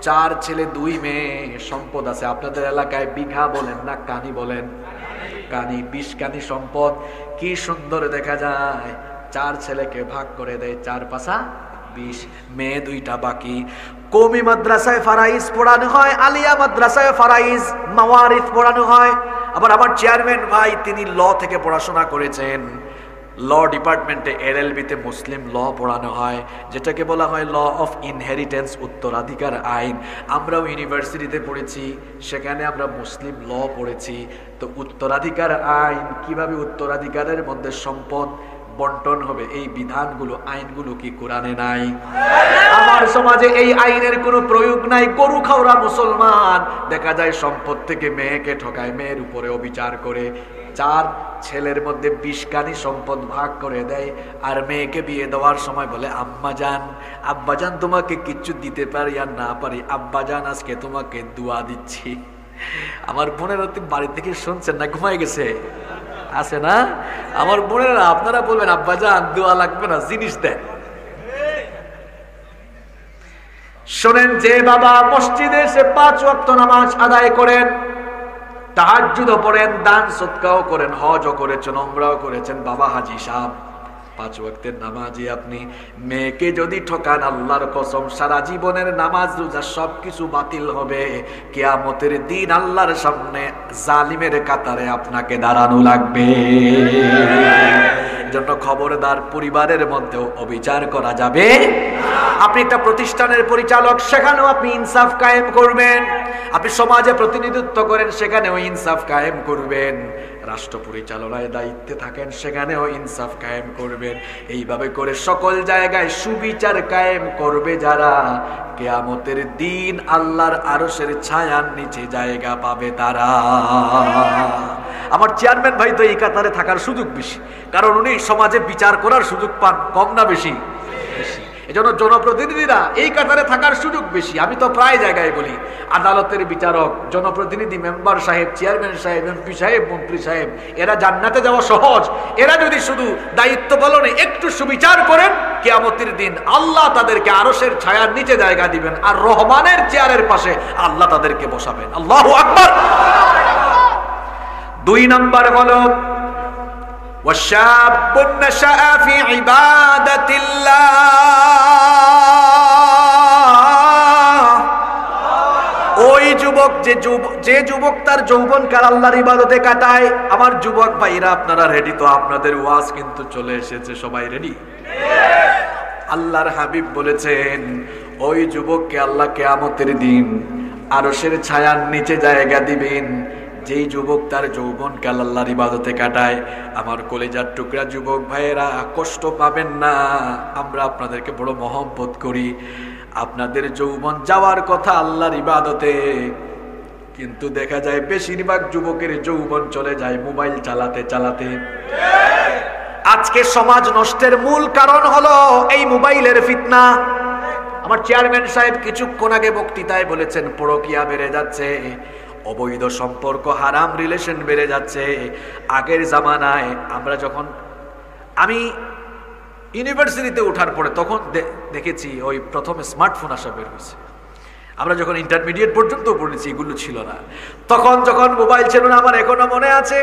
4 ছেলে 2 মেয়ে, সম্পদ আছে। আপনাদের এলাকায় বিঘা বলেন না কানি বলেন? কানি, 20 কানি সম্পদ। কি সুন্দর দেখা যায়, 4 ছেলেকে ভাগ করে দেয়, 4 পাশা 20, মেয়ে 2টা বাকি। কওমি মাদ্রাসায় ফারাইজ পড়ানো হয়, আলিয়া মাদ্রাসায় ফারাইজ মাওয়ারিস পড়ানো হয়। আবার আমার চেয়ারম্যান ভাই, তিনি ল থেকে পড়াশোনা করেছেন, ল ডিপার্টমেন্টে এলএলবিতে মুসলিম ল পড়ানো হয়, যেটাকে বলা হয় ল অফ ইনহেরিটেন্স, উত্তরাধিকার আইন। আমরাও ইউনিভার্সিটিতে পড়েছি, সেখানে আমরা মুসলিম ল পড়েছি। তো উত্তরাধিকার আইন, কিভাবে উত্তরাধিকারের মধ্যে সম্পদ বন্টন হবে, এই বিধানগুলো, আইনগুলো কি কোরআনে নাই? আমার সমাজে এই আইনের কোনো প্রয়োগ নাই। গরু খাওয়া মুসলমান দেখা যায় সম্পদ থেকে মেয়েকে ঠকায়, মেয়ের উপরে অবিচার করে। 4 ছেলের মধ্যে 20 কানি সম্পদ ভাগ করে দেয়, আর মেয়েকে বিয়ে দেওয়ার সময় বলে, আম্মাজান, আব্বাজান তোমাকে কিচ্ছু দিতে পারি আর না পারি, আব্বাজান আজকে তোমাকে দোয়া দিচ্ছি। আমার বোনেরা বাড়ি থেকে শুনছেন না, ঘুমাই গেছে? আছে না? আমার বোনেরা, আপনারা বলবেন আব্বাজান দোয়া লাগবে না, জিনিস দেন। শোনেন, যে বাবা মসজিদে এসে 5 ওয়াক্ত নামাজ আদায় করেন, তাহাজ্জুদও পড়েন, দান সদকাও করেন, হজও করেছেন, উমরাও করেছেন, বাবা হাজী সাহেব, 5 ওয়াক্তের নামাজি আপনি, মেয়েকে যদি ঠকান, আল্লাহর কসম সারা জীবনের নামাজ রোজা সবকিছু বাতিল হবে। কিয়ামতের দিন আল্লাহর সামনে জালিমের কাতারে আপনাকে দাঁড়ানো লাগবে। জন্য খবরদার, পরিবারের মধ্যেও অবিচার করা যাবে। আপনি একটা প্রতিষ্ঠানের পরিচালক, সেখানেও আপনি ইনসাফ কায়েম করবেন। আপনি সমাজে প্রতিনিধিত্ব করেন, সেখানেও ইনসাফ কায়েম করবেন। রাষ্ট্র পরিচালনায় দায়িত্বে থাকেন, সেখানেও ইনসাফ কায়েম করবেন। এইভাবে করে সকল জায়গায় সুবিচার কায়েম করবে যারা, কিয়ামতের দিন আল্লাহর আরশের ছায়ার নিচে জায়গা পাবে তারা। আমার চেয়ারম্যান ভাই তো এই কাতারে থাকার সুযোগ বেশি, কারণ উনি সমাজে বিচার করার সুযোগ পান। কম না বেশি? বেশি। এজন্য জনপ্রতিনিধিরা এই কাতারে থাকার সুযোগ বেশি। আমি তো প্রায় জায়গায় বলি, আদালতের বিচারক, জনপ্রতিনিধি, মেম্বার সাহেব, চেয়ারম্যান সাহেব, এমপি সাহেব, মন্ত্রী সাহেব, এরা জান্নাতে যাওয়া সহজ। এরা যদি শুধু দায়িত্ব পালনে একটু সুবিচার করেন, কিয়ামতের দিন আল্লাহ তাদেরকে আরশের ছায়ার নিচে জায়গা দিবেন, আর রহমানের চেয়ারের পাশে আল্লাহ তাদেরকে বসাবেন। আল্লাহু আকবার। 2 নম্বর হলো وَشَابٌ نَشَأَ فِي عِبَادَةِ اللَّهِ, ওই যুবক যে যে যুবক তার যৌবনকাল আল্লাহর ইবাদতে কাটায়, আমার যুবক ভাইরা আপনারা রেডি তো? আপনাদের ওয়াজ কিন্তু চলে এসেছে, সবাই রেডি? আল্লাহর হাবিব বলেছেন ওই যুবককে আল্লাহ কিয়ামতের দিন আরশের ছায়ার নিচে জায়গা দিবেন, যেই যুবক তার যৌবনকাল আল্লাহর ইবাদতে কাটায়। আমার কলিজার টুকরা যুবক ভাইয়েরা, কষ্ট পাবেন না, আমরা আপনাদেরকে বড় মহব্বত করি। আপনাদের যৌবন যাওয়ার কথা আল্লাহর ইবাদতে, কিন্তু দেখা যায় বেশিরভাগ যুবকের যৌবন চলে যায় মোবাইল চালাতে চালাতে। আজকে সমাজ নষ্টের মূল কারণ হলো এই মোবাইলের ফিতনা। আমার চেয়ারম্যান সাহেব কিছুক্ষণ আগে বক্তৃতায় বলেছেন পরকীয়া বেড়ে যাচ্ছে, অবৈধ সম্পর্ক, হারাম রিলেশন বেড়ে যাচ্ছে। আগের জামানায় আমি ইউনিভার্সিটিতে ওঠার পরে তখন দেখেছি ওই প্রথমে স্মার্টফোন আসা বের হয়েছে। আমরা যখন ইন্টারমিডিয়েট পর্যন্ত পড়েছি এগুলো ছিল না। তখন যখন মোবাইল ছিল না, আমার এখনো মনে আছে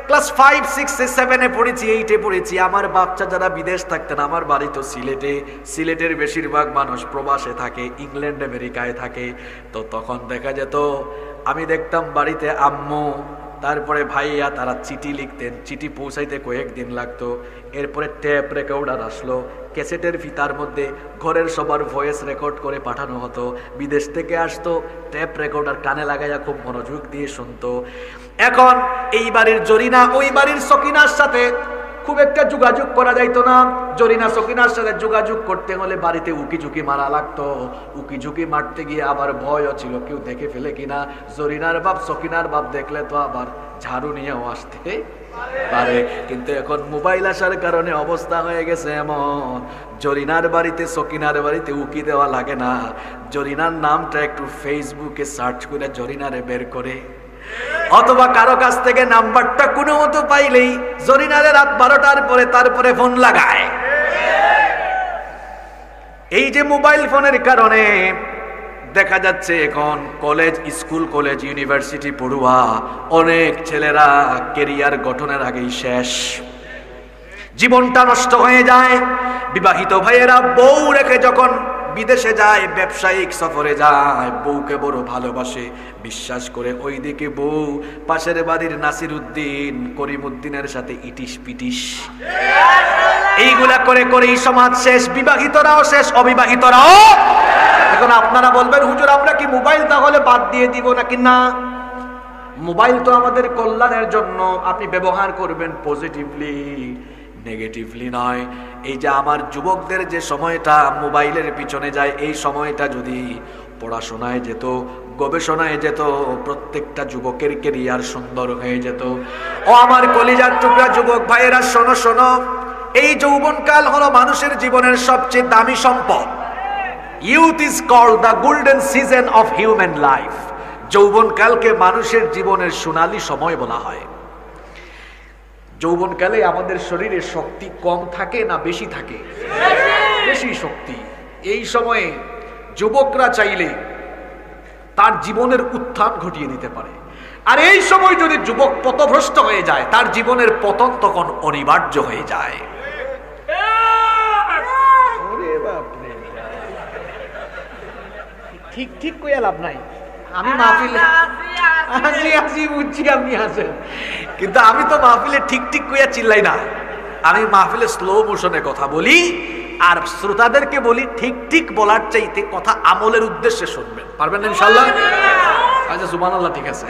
ক্লাস 5, 6, 7 পড়েছি, 8 পড়েছি। আমার বাচ্চা যারা বিদেশ থাকতেন, আমার বাড়ি তো সিলেটের বেশিরভাগ মানুষ প্রবাসে থাকে, ইংল্যান্ড আমেরিকায় থাকে। তো তখন দেখা যেত, আমি দেখতাম বাড়িতে আম্মু তারপরে ভাইয়া তারা চিঠি লিখতেন, চিঠি পৌঁছাইতে কয়েকদিন লাগতো। এরপরে ট্যাপ রেকর্ডার আসলো, ক্যাসেটের ফিতার মধ্যে ঘরের সবার ভয়েস রেকর্ড করে পাঠানো হতো। বিদেশ থেকে আসতো, ট্যাপ রেকর্ডার কানে লাগাইয়া খুব মনোযোগ দিয়ে শুনতো। এখন এই বাড়ির জরিনা ওই বাড়ির সকিনার সাথে খুব একটা যোগাযোগ করা যাইতো না। জরিনা সকিনার সাথে যোগাযোগ করতে হলে বাড়িতে উকি ঝুঁকি মারা লাগতো। উকি ঝুঁকি মারতে গিয়ে আবার ভয়ও ছিল কেউ দেখে ফেলে কিনা। জরিনার বাপ সকিনার বাপ দেখলে তো আবার ঝাড়ু নিয়েও আসতে পারে। কিন্তু এখন মোবাইল আসার কারণে অবস্থা হয়ে গেছে এমন, জরিনার বাড়িতে সকিনার বাড়িতে উকি দেওয়া লাগে না। জরিনার নামটা একটু ফেসবুকে সার্চ করে জরিনারে বের করে, অথবা কারো কাছ থেকে নাম্বারটা কোনো মতো পাইলেই জরিনারে রাত 12টার পরে তারপরে ফোন লাগায়। এই যে মোবাইল ফোনের কারণে দেখা যাচ্ছে এখন স্কুল কলেজ ইউনিভার্সিটি পড়ুয়া অনেক ছেলেরা কেরিয়ার গঠনের আগেই শেষ, জীবনটা নষ্ট হয়ে যায়। বিবাহিত ভাইয়েরা বউ রেখে যখন বিদেশে যায়, ব্যবসায়িক সফরে যায়, বউকে বড় ভালোবাসে, বিশ্বাস করে ওইদিকে বউ পাশের বাড়ির নাসির উদ্দিন করিম উদ্দিনের সাথে ইটিস পিটিস, এইগুলা করে করেই সমাজ শেষ। বিবাহিতরাও শেষ, অবিবাহিতরাও। এখন আপনারা বলবেন হুজুর আমরা কি মোবাইল তাহলে বাদ দিয়ে দিব নাকি? না, মোবাইল তো আমাদের কল্যাণের জন্য, আপনি ব্যবহার করবেন পজিটিভলি, নেগেটিভলি নয়। এই যে আমার যুবকদের যে সময়টা মোবাইলের পিছনে যায়, এই সময়টা যদি পড়াশোনায় যেত, গবেষণায় যেত, প্রত্যেকটা যুবকের কেরিয়ার সুন্দর হয়ে যেত। ও আমার কলিজার টুকরা যুবক ভাইয়েরা, শোনো শোনো, এই যৌবনকাল হলো মানুষের জীবনের সবচেয়ে দামি সম্পদ। Youth is called the golden season of human life. যৌবনকালকে মানুষের জীবনের সোনালী সময় বলা হয়। যৌবনকালে আমাদের শরীরে শক্তি কম থাকে না বেশি থাকে? বেশি শক্তি। এই সময়ে যুবকরা চাইলে তার জীবনের উত্থান ঘটিয়ে দিতে পারে। আর এই সময় যদি যুবক পথভ্রষ্ট হয়ে যায়, তার জীবনের পতন তখন অনিবার্য হয়ে যায়। ঠিক ঠিক কইয়া লাভ নাই। আমি মাহফিলে হাসি বুঝছি, আপনি হাসেন, কিন্তু আমি তো মাহফিলে ঠিক ঠিক কইয়া চিল্লাই না। আমি মাহফিলে স্লো মোশনে কথা বলি, আর শ্রোতাদেরকে বলি ঠিক ঠিক বলার চাইতে কথা আমলের উদ্দেশ্যে শুনবেন। পারবেন ইনশাআল্লাহ? আচ্ছা সুবহানাল্লাহ, ঠিক আছে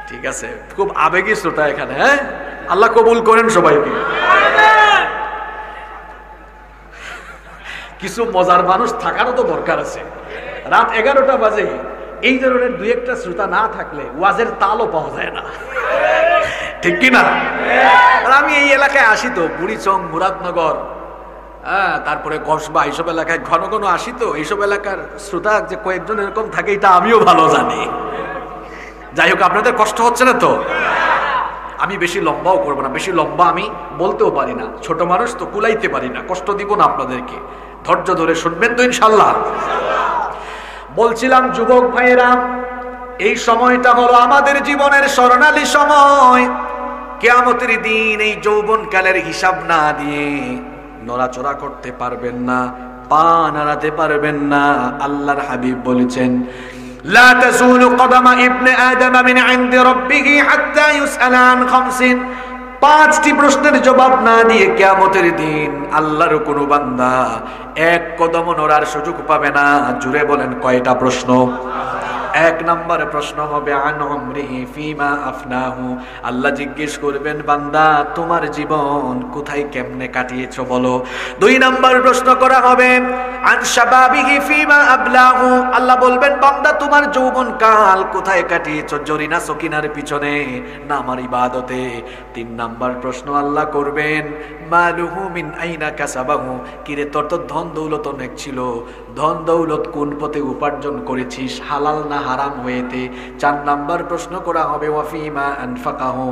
ঠিক আছে। খুব আবেগী শ্রোতা এখানে। হ্যাঁ, আল্লাহ কবুল করেন সবাইকে। কিছু মজার মানুষ থাকারও তো দরকার আছে। রাত 11টা বাজে এই ধরনের দুই একটা শ্রোতা না থাকলে ওয়াজের তালও পাওয়া যায় না, ঠিক কিনা? আমি এই এলাকায় আসি তো, বুড়িচং, মুরাদনগর, তারপরে কসবা, এইসব এলাকায় ঘন ঘন আসি তো। এইসব এলাকার শ্রোতা যে কয়েকজন এরকম থাকে এটা আমিও ভালো জানি। যাই হোক, আপনাদের কষ্ট হচ্ছে না তো? আমি বেশি লম্বাও করবো না, বেশি লম্বা আমি বলতেও পারি না, ছোট মানুষ তো কুলাইতে পারি না, কষ্ট দিব না আপনাদেরকে। ধৈর্য ধরে শুনবেন তো ইনশাআল্লাহ? বলছিলাম যুবক ভাইয়েরা, এই সময়টা হলো আমাদের জীবনের স্বর্ণালী সময়। কিয়ামতের দিন এই যৌবনকালের হিসাব না দিয়ে নড়াচড়া করতে পারবেন না, পা নাড়াতে পারবেন না। আল্লাহর হাবিব বলেছেন লা তাযুলু কদমা ইবনে আদম মিন ইনদি রাব্বিহি হাত্তা ইউসআলা আন খামসিন। 5টি প্রশ্নের জবাব না দিয়ে কিয়ামতের দিন আল্লাহর কোন বান্দা এক কদম নড়ার সুযোগ পাবে না। জুড়ে বলেন কয়টা প্রশ্ন? 1 নম্বর প্রশ্ন হবে আন উমরিহি ফিমা আফনাহু। আল্লাহ জিজ্ঞেস করবেন, বান্দা তোমার জীবন কোথায় কেমনে কাটিয়েছো বলো। 2 নম্বর প্রশ্ন করা হবে আন শাবাবিহি ফিমা আবলাহু। আল্লাহ বলবেন, বান্দা তোমার যৌবন কাল কোথায় কাটিয়েছো, জরিনা সকিনার পিছনে না আমার ইবাদতে। 3 নম্বর প্রশ্ন আল্লাহ করবেন মালুহু মিন আইনা কাসাবাহু। কিরে তোর তো ধন দৌলত অনেক ছিল, ধন দৌলত কোন পথে উপার্জন করেছিস, হালাল না হারাম হয়েতে। 4 নম্বর প্রশ্ন করা হবে ওয়াফিমা আনফাকাহু।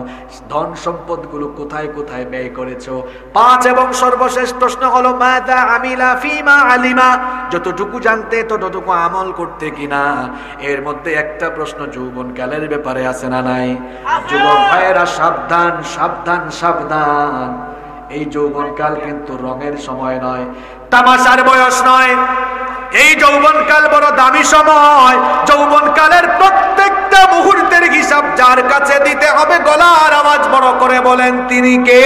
ধন সম্পদগুলো কোথায় কোথায় ব্যয় করেছো। 5 এবং সর্বশেষ প্রশ্ন হলো মাযা আমিলা ফিমা আলিমা। যতটুকু জানতে ততটুকু আমল করতে কিনা। এর মধ্যে একটা প্রশ্ন যৌবনকালের ব্যাপারে আছে না নাই? যুবক ভাইয়েরা সাবধান সাবধান সাবধান। এই যৌবনকাল কিন্তু রঙের সময় নয়, তামাশার বয়স নয়। এই যৌবনকাল বড় দামি সময়। যৌবনকালের প্রত্যেকটা মুহূর্তের হিসাব যার কাছে দিতে হবে, গলার আওয়াজ বড় করে বলেন তিনি কে?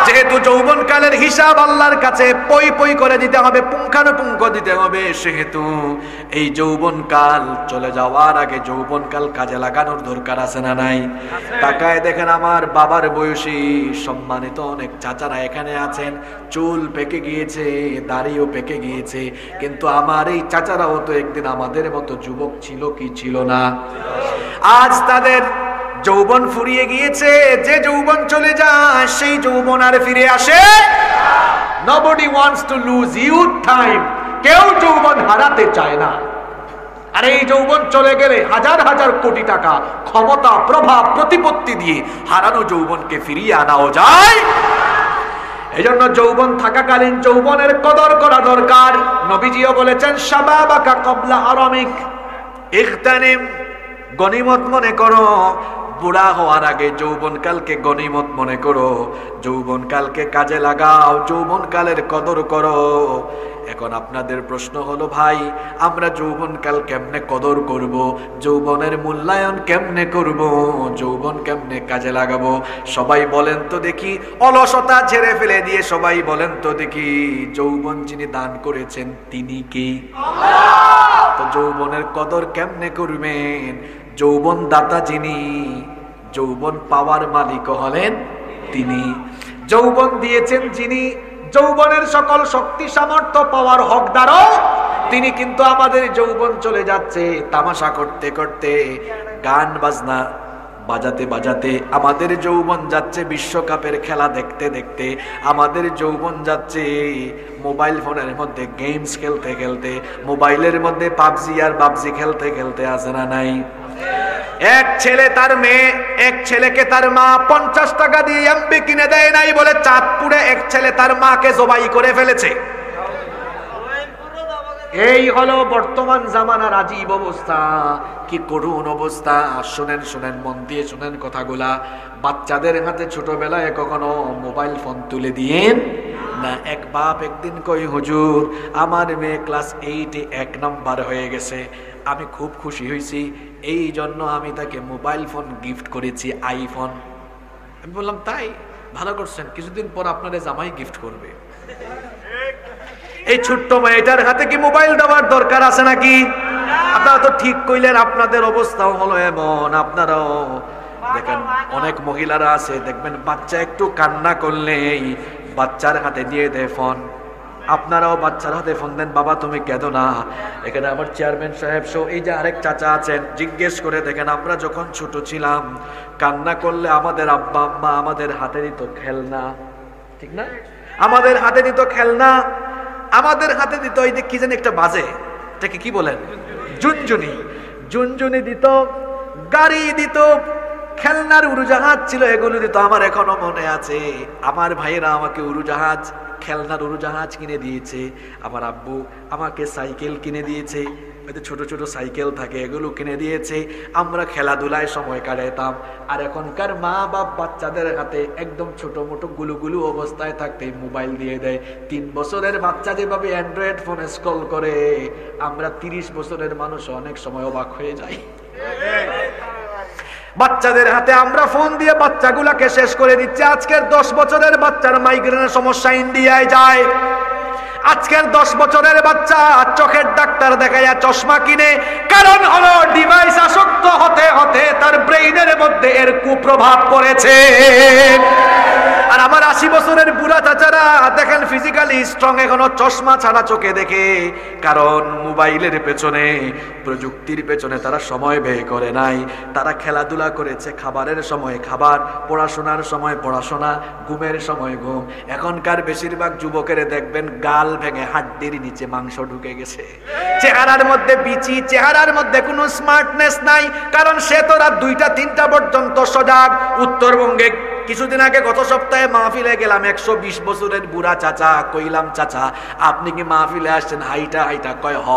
যেহেতু যৌবনকালের হিসাব আল্লাহর কাছে পই পই করে দিতে হবে, পুঙ্খানুপুঙ্খ দিতে হবে, সেহেতু এই যৌবনকাল চলে যাওয়ার আগে যৌবনকাল কাজে লাগানোর দরকার আছে না নাই? তাকায় দেখেন আমার বাবার বয়সী সম্মানিত অনেক চাচারা এখানে আছেন, চুল পেকে গিয়েছে, দাড়িও পেকে গিয়েছে, কিন্তু আমার এই চাচারাও তো একদিন আমাদের মতো যুবক ছিল কি ছিল না? আজ তাদের যৌবন ফুরিয়ে গিয়েছে। যে যৌবন চলে যায় সেই যৌবন আর ফিরে আসে। Nobody wants to lose youth time. কেউ যৌবন হারাতে চায় না। আর এই যৌবন চলে গেলে হাজার হাজার কোটি টাকা, ক্ষমতা, প্রভাব, প্রতিপত্তি দিয়ে হারানো যৌবনকে ফিরিয়ে আনাও যায়। এজন্য যৌবন থাকাকালীন যৌবনের কদর করা দরকার। নবীজিও বলেছেন শাবাবাকা ক্বাবলা হারামিক। ইগতানিম, গনিমত মনে করো। বুড়া হওয়ার আগে যৌবনকালকে গনিমত মনে করো, যৌবনকালকে কাজে লাগাও, যৌবনকালের কদর করো। এখন আপনাদের প্রশ্ন হলো, ভাই আমরা যৌবনকাল কেমনে কদর করব, যৌবনের মূল্যায়ন কেমনে করব, যৌবন কেমনে কাজে লাগাবো? সবাই বলেন তো দেখি, অলসতা ঝেড়ে ফেলে দিয়ে সবাই বলেন তো দেখি, যৌবন যিনি দান করেছেন তিনি কি? তো যৌবনের কদর কেমনে করবেন? যৌবন দাতা যিনি, যৌবন পাওয়ার মালিক হলেন তিনি। যৌবন দিয়েছেন যিনি, যৌবনের সকল শক্তি সামর্থ্য পাওয়ার হকদারও তিনি। কিন্তু আমাদের যৌবন চলে যাচ্ছে তামাশা করতে করতে, গান বাজনা বাজাতে বাজাতে। আমাদের যৌবন যাচ্ছে বিশ্বকাপের খেলা দেখতে দেখতে। আমাদের যৌবন যাচ্ছে মোবাইল ফোনের মধ্যে গেমস খেলতে খেলতে, মোবাইলের মধ্যে পাবজি আর বাবজি খেলতে খেলতে। আছে না নাই? এক ছেলে তার মেয়ে, এক ছেলেকে তার মা 50 টাকা দিয়ে এমবি কিনে দেয় নাই বলে চাঁদপুরে এক ছেলে তার মাকে জবাই করে ফেলেছে। এই হলো বর্তমান জামানার আজীব অবস্থা। কি করুণ অবস্থা! শুনেন শুনেন, মন দিয়ে শুনেন কথাগুলা। বাচ্চাদের হাতে ছোটবেলায় কখনো মোবাইল ফোন তুলে দিয়েন না। এক বাপ একদিন কই, হুজুর আমার মেয়ে ক্লাস 8-এ 1 নাম্বার হয়ে গেছে, আমি খুব খুশি হয়েছি, এই জন্য আমি তাকে মোবাইল ফোন গিফট করেছি, আইফোন। আমি বললাম তাই, ভালো করছেন, কিছুদিন পর আপনার জামাই গিফট করবে। এই ছোট্ট মেয়েটার হাতে কি মোবাইল দেওয়ার দরকার আছে নাকি? আপনারা তো ঠিক কইলেন, আপনাদের অবস্থাও হলো এমন। আপনারাও দেখেন অনেক মহিলারা আছে, দেখবেন বাচ্চা একটু কান্না করলেই বাচ্চার হাতে দিয়ে দেয় ফোন। আপনারাও বাচ্চার হাতে ফোন দেন, বাবা তুমি কেঁদো না। এখানে আমার চেয়ারম্যান সাহেব সহ এই যে আরেক চাচা আছেন, জিজ্ঞেস করে দেখেন আমরা যখন ছোট ছিলাম কান্না করলে আমাদের আব্বা আম্মা আমাদের হাতে দিত খেলনা, ঠিক না? আমাদের হাতে দিত খেলনা, আমাদের হাতে দিত এই যে কি জানি একটা বাজে, এটাকে কি বলেন? ঝুনঝুনি। ঝুনঝুনি দিত, গাড়ি দিত, খেলনার উড়োজাহাজ ছিল, এগুলো দিত। আমার এখনো মনে আছে, আমার ভাইয়েরা আমাকে উড়োজাহাজ, খেলনার উড়োজাহাজ কিনে দিয়েছে, আমার আব্বু আমাকে সাইকেল কিনে দিয়েছে। ছোট ছোট সাইকেল থাকে, এগুলো কিনে দিয়েছে, আমরা খেলাধুলায় সময় কাটাতাম। আর এখনকার মা বাপ বাচ্চাদের হাতে একদম ছোট মোটো গুলুগুলু অবস্থায় থাকতে মোবাইল দিয়ে দেয়। 3 বছরের বাচ্চা যেভাবে অ্যান্ড্রয়েড ফোনে স্ক্রল করে, আমরা 30 বছরের মানুষ অনেক সময় অবাক হয়ে যাই। বাচ্চাদের হাতে আমরা ফোন দিয়ে বাচ্চাগুলাকে শেষ করে দিচ্ছি। আজকের 10 বছরের বাচ্চার মাইগ্রেনের সমস্যা ইন্ডিয়ায় যায়। আজকের 10 বছরের বাচ্চা চোখের ডাক্তার দেখাইয়া চশমা কিনে, কারণ হলো ডিভাইস আসক্ত হতে হতে তার ব্রেইনের মধ্যে এর কুপ্রভাব পড়েছে। আর আমার 80 বছরের বুড়া চাচারা দেখেন ফিজিক্যালি স্ট্রং, এখনো চশমা ছাড়া চোখে দেখে, কারণ মোবাইলের পেছনে, প্রযুক্তির পেছনে তারা সময় ব্যয় করে নাই। তারা খেলাধুলা করেছে, খাবারের সময় খাবার, পড়াশোনার সময় পড়াশোনা, ঘুমের সময় ঘুম। এখনকার বেশিরভাগ যুবকের দেখবেন গাল ভেঙে হাড্ডির নিচে মাংস ঢুকে গেছে, চেহারার মধ্যে বিচি, চেহারার মধ্যে কোনো স্মার্টনেস নাই, কারণ সে তো রাত 2টা 3টা পর্যন্ত সজাগ। উত্তরবঙ্গে কিছুদিন আগে গত সপ্তাহে মাহফিলে গেলাম, 120 বছরের বুড়া চাচা, কইলাম চাচা আপনি কি মাহফিলে আসছেন? হাইটা হাইটা কয় হ।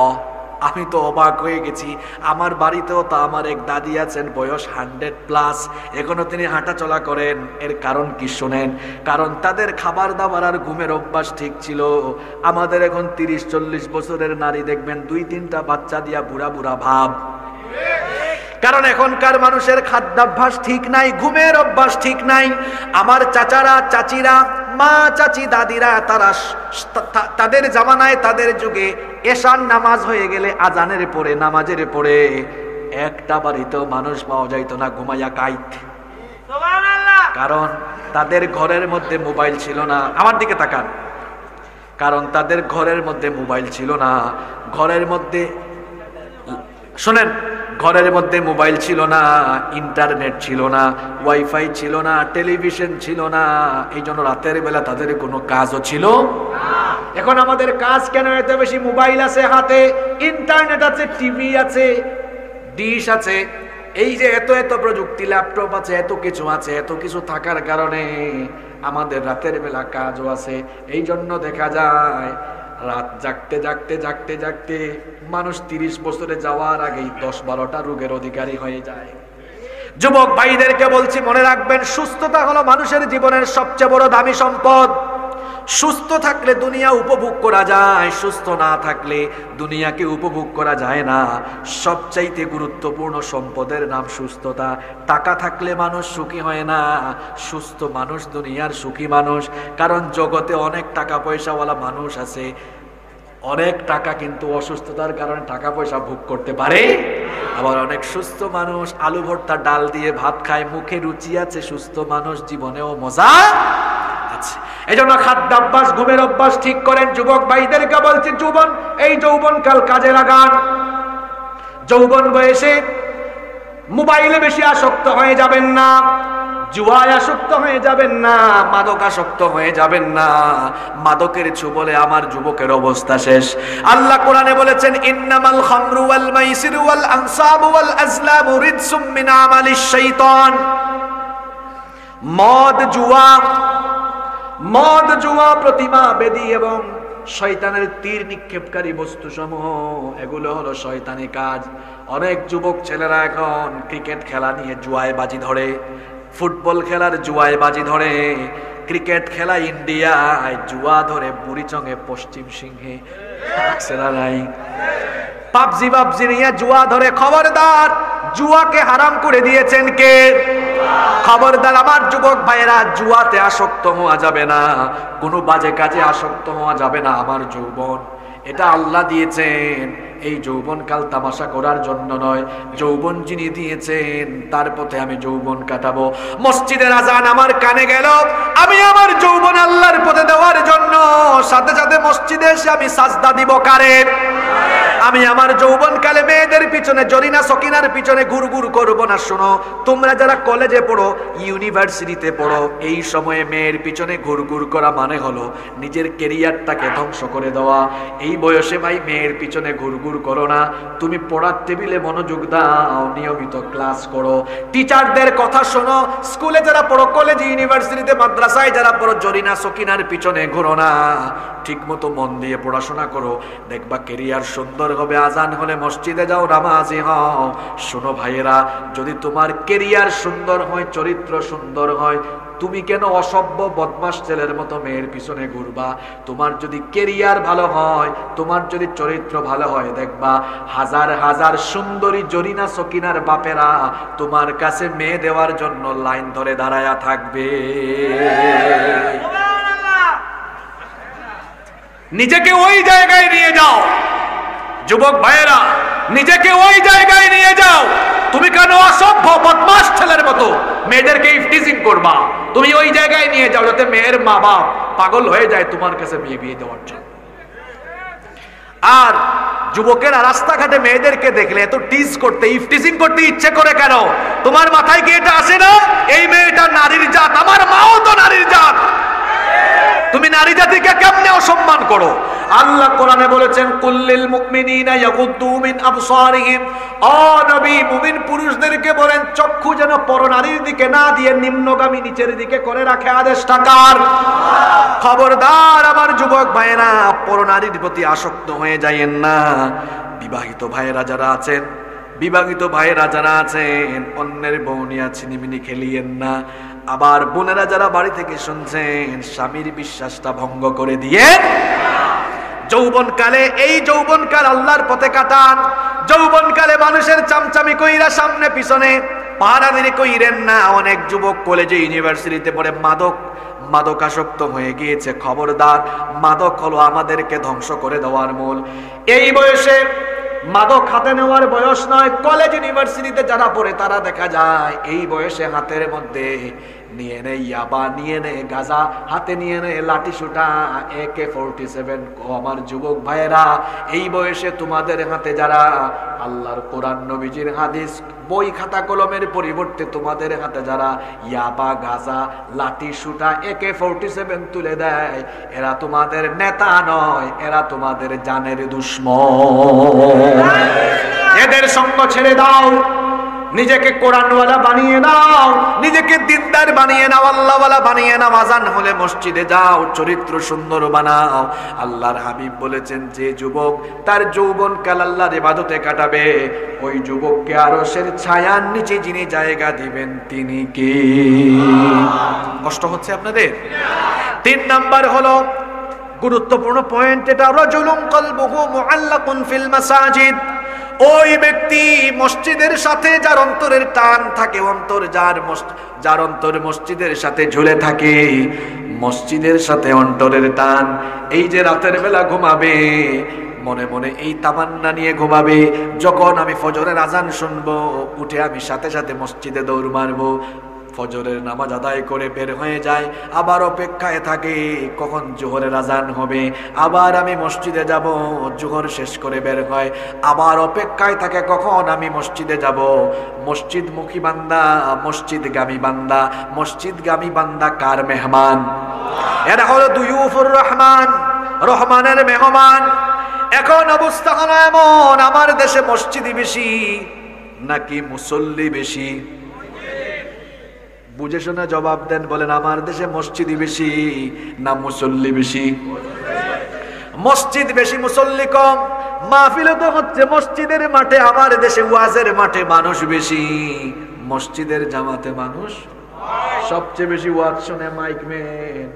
আমি তো অবাক হয়ে গেছি। আমার বাড়িতেও তো আমার এক দাদি আছেন, বয়স 100+, এখনো তিনি হাঁটা চলা করেন। এর কারণ কি শোনেন, কারণ তাদের খাবার দাবার আর ঘুমের অভ্যাস ঠিক ছিল। আমাদের এখন 30-40 বছরের নারী দেখবেন 2-3টা বাচ্চা দিয়া বুড়া বুড়া ভাব, কারণ এখনকার মানুষের খাদ্যাভ্যাস ঠিক নাই, ঘুমের অভ্যাস ঠিক নাই। আমার চাচারা, চাচিরা, মা, চাচি, দাদিরা, তারা তাদের জামানায়, তাদের যুগে এশার নামাজ হয়ে গেলে আজানের পরে, নামাজের পরে একটা বাড়িতেও মানুষ পাওয়া যাইতো না ঘুমাইয়া কাইত, কারণ তাদের ঘরের মধ্যে মোবাইল ছিল না। আমার দিকে তাকান, কারণ তাদের ঘরের মধ্যে মোবাইল ছিল না। ঘরের মধ্যে শোনেন, ঘরের মধ্যে মোবাইল ছিল না, ইন্টারনেট ছিল না, ওয়াইফাই ছিল না, টেলিভিশন ছিল না। এই জন্য রাতের বেলা তাদের কোনো কাজও ছিল না। এখন আমাদের কাজ কেন এত বেশি? মোবাইল আছে হাতে, ইন্টারনেট আছে, টিভি আছে, ডিশ আছে, এই যে এত এত প্রযুক্তি, ল্যাপটপ আছে, এত কিছু আছে। এত কিছু থাকার কারণে আমাদের রাতের বেলা কাজও আছে। এই জন্য দেখা যায় রাত জাগতে জাগতে জাগতে জাগতে মানুষ 30 বছরে যাওয়ার আগেই 10-12টা রোগের অধিকারী হয়ে যায়। যুবক ভাইদেরকে বলছি, মনে রাখবেন, সুস্থতা হলো মানুষের জীবনের সবচেয়ে বড় দামি সম্পদ। সুস্থ থাকলে দুনিয়া উপভোগ করা যায়, সুস্থ না থাকলে দুনিয়াকে উপভোগ করা যায় না। সবচাইতে গুরুত্বপূর্ণ সম্পদের নাম সুস্থতা। টাকা থাকলে মানুষ সুখী হয় না, সুস্থ মানুষ দুনিয়ার সুখী মানুষ। কারণ জগতে অনেক টাকা পয়সাওয়ালা মানুষ আছে, অনেক টাকা কিন্তু অসুস্থতার কারণে টাকা পয়সা ভোগ করতে পারে। আবার অনেক সুস্থ মানুষ আলু ভর্তা ডাল দিয়ে ভাত খায়, মুখে রুচি আছে, সুস্থ মানুষ জীবনেও মজা আছে। এই জন্য খাদ্যাভ্যাস, ঘুমের অভ্যাস ঠিক করেন। যুবক ভাইদেরকে বলছি, এই যৌবনকাল কাজে লাগান। যৌবন বয়সে মোবাইলে বেশি আসক্ত হয়ে যাবেন না, জুয়ায় আসক্ত হয়ে যাবেন না, মাদক আসক্ত হয়ে যাবেন না। মাদকের ছোবলে আমার যুবকের অবস্থা শেষ। আল্লাহ কোরআনে বলেছেন, ইন্নামাল খামরু ওয়াল মাইসিরু ওয়াল আনসাবু ওয়াল আজলামু রিজসুম মিন আমালিশ শাইতান। মদ, জুয়া, প্রতিমা, বেদী এবং শয়তানের তীর নিক্ষেপকারী বস্তু সমূহ, এগুলো হলো শয়তানি কাজ। অনেক যুবক ছেলেরা এখন ক্রিকেট খেলা নিয়ে জুয়ায় বাজি ধরে, ফুটবল খেলার জুয়ায় বাজি ধরে, ক্রিকেট খেলা ইন্ডিয়ায় জুয়া ধরে, বুড়িচঙে, পশ্চিম সিংহে, নাই পাবজি নিয়ে জুয়া ধরে। খবরদার, জুয়াকে হারাম করে দিয়েছেন কে? খবরদার আমার যুবক ভাইয়েরা, জুয়াতে আসক্ত হওয়া যাবে না, কোনো বাজে কাজে আসক্ত হওয়া যাবে না। আমার যৌবন এটা আল্লাহ দিয়েছেন, এই যৌবনকাল তামাশা করার জন্য নয়। যৌবন যিনি দিয়েছেন তার পথে আমি যৌবন কাটাবো। মসজিদের আজান আমার কানে গেল, আমি আমার যৌবন আল্লাহর পথে দেওয়ার জন্য সাথে সাথে মসজিদে এসে আমি সাজদা দিব কারে? আমি আমার যৌবনকালে মেয়েদের পিছনে, জরিনা সকিনার পিছনে ঘুরঘুর করবো না। শোনো, তোমরা যারা কলেজে পড়ো, ইউনিভার্সিটিতে পড়ো, এই সময়ে মেয়ের পিছনে ঘুরঘুর করা মানে হলো নিজের কেরিয়ারটাকে ধ্বংস করে দেওয়া। এই বয়সে ভাই মেয়ের পিছনে ঘুরঘুর করো না। তুমি পড়ার টেবিলে মনোযোগ দাও, নিয়মিত ক্লাস করো, টিচারদের কথা শোনো। স্কুলে যারা পড়ো, কলেজে, ইউনিভার্সিটিতে, মাদ্রাসায় যারা পড়ো, জরিনা সকিনার পিছনে ঘুরো না। ঠিক মতো মন দিয়ে পড়াশোনা করো, দেখবা কেরিয়ার সুন্দর সুন্দর হবে, আজান হলে মসজিদে যাও, নামাজি হও। শোনো ভাইয়েরা, যদি তোমার কেরিয়ার সুন্দর হয়, চরিত্র সুন্দর হয়, তুমি কেন অসভ্য বদমাশ ছেলের মতো মেয়ের পিছনে ঘুরবা? তোমার যদি কেরিয়ার ভালো হয়, তোমার যদি চরিত্র ভালো হয়, দেখবা হাজার হাজার সুন্দরী জরিনা সকিনার বাপেরা তোমার কাছে মেয়ে দেওয়ার জন্য লাইন ধরে দাঁড়ায়া থাকবে। নিজেকে ওই জায়গায় নিয়ে যাও যুবক ভাইয়েরা, নিজেকে ওই জায়গায় নিয়ে যাও। তুমি কেন অসভ্য বদমাশ ছেলের মতো মেয়েদেরকে ইফটিজিং করবা? তুমি ওই জায়গায় নিয়ে যাও যাতে মেয়ের মা বাপ পাগল হয়ে যায় তোমার কাছে বিয়ে দেওয়ার জন্য। আর যুবকেরা রাস্তাঘাটে মেয়েদেরকে দেখলে এত টিজ করতে, ইফটিজিং করতে ইচ্ছে করে কেন? তোমার মাথায় কি এটা আসে না এই মেয়েটা নারীর জাত, আমার মাও তো নারীর জাত? তুমি নারী জাতিকে কেমনে অসম্মান করো? আল্লাহ কোরআনে বলেছেন, কুল্লিল মুমিনিনা ইয়াগুদ্দু মিন আবসারিহিম। ও নবী, মুমিন পুরুষদেরকে বলেন চক্ষু যেন পরনারীর দিকে না দিয়ে নিম্নগামী নিচের দিকে করে রাখে। আদেশটা কার? খবরদার আমার যুবক ভাইয়েরা, পরনারীর প্রতি আসক্ত হয়ে যায়েন না। বিবাহিত ভাইয়েরা যারা আছেন, বিবাহিত ভাইয়েরা যারা আছেন, অন্যের বউ নিয়ে ছিনিমিনি খেলিয়েন না। আবার বোনেরা যারা বাড়ি থেকে শুনছেন, স্বামীর বিশ্বাসটা ভঙ্গ করে দিয়ে যৌবনকালে, এই যৌবনকাল আল্লাহর পথে কাটান। যৌবনকালে মানুষের চামচামি কইরা সামনে পিছনে পাড়াদিরি কইরেন না। অনেক যুবক কলেজে ইউনিভার্সিটিতে পড়ে মাদকাসক্ত হয়ে গিয়েছে। খবরদার, মাদক হলো আমাদেরকে ধ্বংস করে দেওয়ার মূল। এই বয়সে মাদক হাতে নেওয়ার বয়স নয়। কলেজ ইউনিভার্সিটিতে যারা পড়ে তারা দেখা যায় এই বয়সে হাতের মধ্যে নিয়ে নেয় ইয়াবা, নিয়ে নেয় গাঁজা, হাতে নিয়ে নেয় লাঠি সুটা, AK-47। আমার যুবক ভাইয়েরা, এই বয়সে তোমাদের হাতে যারা আল্লাহর কোরআন নবীজির হাদিস বই খাতা কলমের পরিবর্তে তোমাদের হাতে যারা ইয়াবা, গাঁজা, লাঠি সুটা, AK-47 তুলে দেয়, এরা তোমাদের নেতা নয়, এরা তোমাদের জানের দুশমন। এদের সঙ্গ ছেড়ে দাও, নিজেকে কোরআনওয়ালা বানিয়ে নাও, নিজেকে দিনদার বানিয়ে নাও, আল্লাহওয়ালা বানিয়ে নাও। আজান হলে মসজিদে যাও, চরিত্র সুন্দর বানাও। আল্লাহর হাবিব বলেছেন, যে যুবক তার যৌবনকাল আল্লাহর ইবাদতে কাটাবে, ওই যুবককে আরশের ছায়ার নিচে যিনি জায়গা দিবেন তিনি কে? কষ্ট হচ্ছে আপনাদের? 3 নাম্বার হলো গুরুত্বপূর্ণ পয়েন্ট, এটা রাজুলুন কলবুহু মুআল্লাকুন ফিল মাসাজিদ। ওই ব্যক্তি মসজিদের সাথে যার অন্তরের টান থাকে, যার অন্তর মসজিদের সাথে ঝুলে থাকে, মসজিদের সাথে অন্তরের টান। এই যে রাতের বেলা ঘুমাবে, মনে মনে এই তামান্না নিয়ে ঘুমাবে, যখন আমি ফজরের আজান শুনবো, উঠে আমি সাথে সাথে মসজিদে দৌড় মারবো। ফজরের নামাজ আদায় করে বের হয়ে যায়, আবার অপেক্ষায় থাকে কখন জোহরের আজান হবে, আবার আমি মসজিদে যাব। জোহর শেষ করে বের হয়, আবার অপেক্ষায় থাকে কখন আমি মসজিদে যাব। মসজিদমুখী বান্দা, মসজিদগামী বান্দা। মসজিদগামী বান্দা কার মেহমান? এরা হলো দুয়ুফুর রহমান, রহমানের মেহমান। এখন অবস্থা হলো এমন, আমার দেশে মসজিদই বেশি নাকি মুসল্লি বেশি? বুঝে শুনে জবাব দেন, বলেন আমার দেশে মসজিদই বেশি না মুসল্লি বেশি? মসজিদ বেশি, মুসল্লি কম। মাহফিল তো হচ্ছে মসজিদের মাঠে, আমার দেশে ওয়াজের মাঠে মানুষ বেশি, মসজিদের জামাতে মানুষ সবচেয়ে বেশি। ওয়াজ শুনে মাইকম্যান,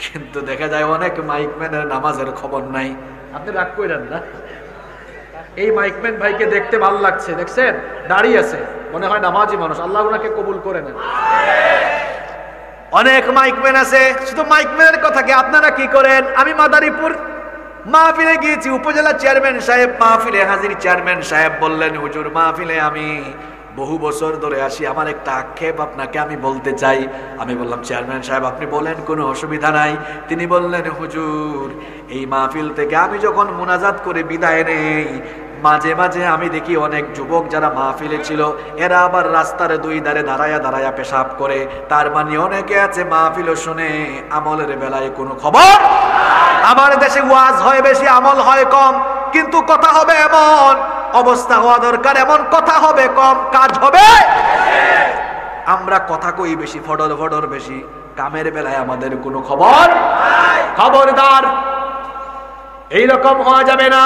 কিন্তু দেখা যায় অনেক মাইকম্যানের নামাজের খবর নাই। আপনি রাগ করেন না, এই মাইকম্যান ভাইকে দেখতে ভালো লাগছে, দেখছেন দাঁড়িয়ে আছে, মনে হয় নামাজি মানুষ, আল্লাহ ওনাকে কবুল করে নেন। অনেক মাইকম্যান আছে, শুধু মাইকম্যানের কথা কি, আপনারা কি করেন? আমি মাদারীপুর মাহফিলে গিয়েছি, উপজেলা চেয়ারম্যান সাহেব মাহফিলে হাজির। চেয়ারম্যান সাহেব বললেন, হুজুর মাহফিলে আমি বহু বছর ধরে আসি, আমার একটা আক্ষেপ আপনাকে আমি বলতে চাই। আমি বললাম, চেয়ারম্যান সাহেব আপনি বলেন, কোনো অসুবিধা নাই। তিনি বললেন, হুজুর এই মাহফিল থেকে আমি যখন মুনাজাত করে বিদায় নেই, মাঝে মাঝে আমি দেখি অনেক যুবক যারা মাহফিলে ছিল, এরা আবার রাস্তার দুই ধারে দাঁড়ায়া দাঁড়ায়া পেশাব করে। তার মানে অনেকে আছে মাহফিল শুনে, আমলের বেলায় কোনো খবর। আমার দেশে ওয়াজ হয় বেশি, আমল হয় কম, কিন্তু কথা হবে এমন অবস্থা হওয়া দরকার, এমন কথা হবে কম, কাজ হবে। আমরা কথা কই বেশি, ফডর ফডর বেশি, কামের বেলায় আমাদের কোনো খবর। খবরদার, এইরকম হওয়া যাবে না।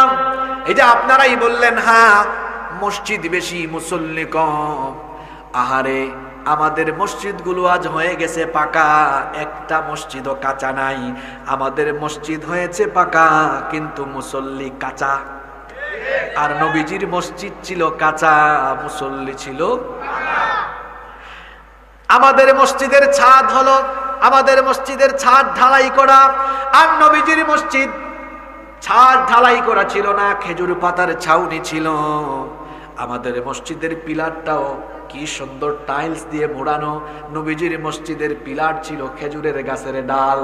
এই যে আপনারাই বললেন হ্যাঁ মসজিদ বেশি মুসল্লি কম, আহারে আমাদের মসজিদগুলো আজ হয়ে গেছে পাকা, একটা মসজিদও কাঁচা নাই। আমাদের মসজিদ হয়েছে পাকা কিন্তু মুসল্লি কাঁচা। আর নবীজির মসজিদ ছিল কাঁচা, মুসল্লি ছিল পাকা। আমাদের মসজিদের ছাদ হলো, আমাদের মসজিদের ছাদ ঢালাই করা, আর নবীজির মসজিদ ছাদ ঢালাই করা ছিল না, খেজুর পাতার ছাউনি ছিল। আমাদের মসজিদের পিলারটাও কি সুন্দর টাইলস দিয়ে মোড়ানো, নবীজির মসজিদের পিলার ছিল খেজুরের গাছের ডাল।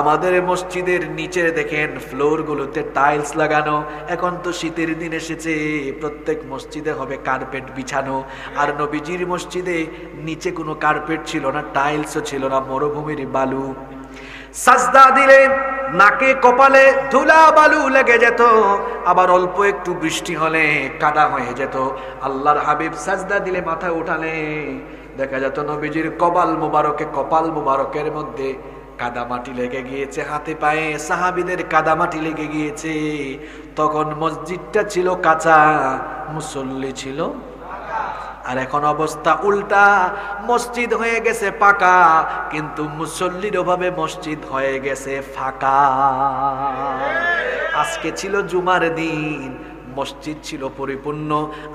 আমাদের মসজিদের নিচে দেখেন ফ্লোর গুলোতে টাইলস লাগানো। এখন তো শীতের দিন এসেছে, প্রত্যেক মসজিদে হবে কার্পেট বিছানো, আর নবীজির মসজিদে নিচে কোনো কার্পেট ছিল না, টাইলসও ছিল না, মরুভূমির বালু। সাজদা দিলে নাকে কপালে ধুলা বালু লেগে যেত, আবার অল্প একটু বৃষ্টি হলে কাদা হয়ে যেত। আল্লাহর হাবিব সাজদা দিলে মাথা উঠালে দেখা যেত নবীজির কপাল মুবারকের মধ্যে কাদামাটি লেগে গিয়েছে, হাতে পায়ে সাহাবীদের কাদামাটি লেগে গিয়েছে। তখন মসজিদটা ছিল কাঁচা, মুসল্লি ছিল। আর এখন অবস্থা উল্টা, মসজিদ হয়ে গেছে পাকা কিন্তু মুসল্লির অভাবে মসজিদ হয়ে গেছে ফাঁকা। আজকে ছিল জুমার দিন, মসজিদ ছিল পরিপূর্ণ,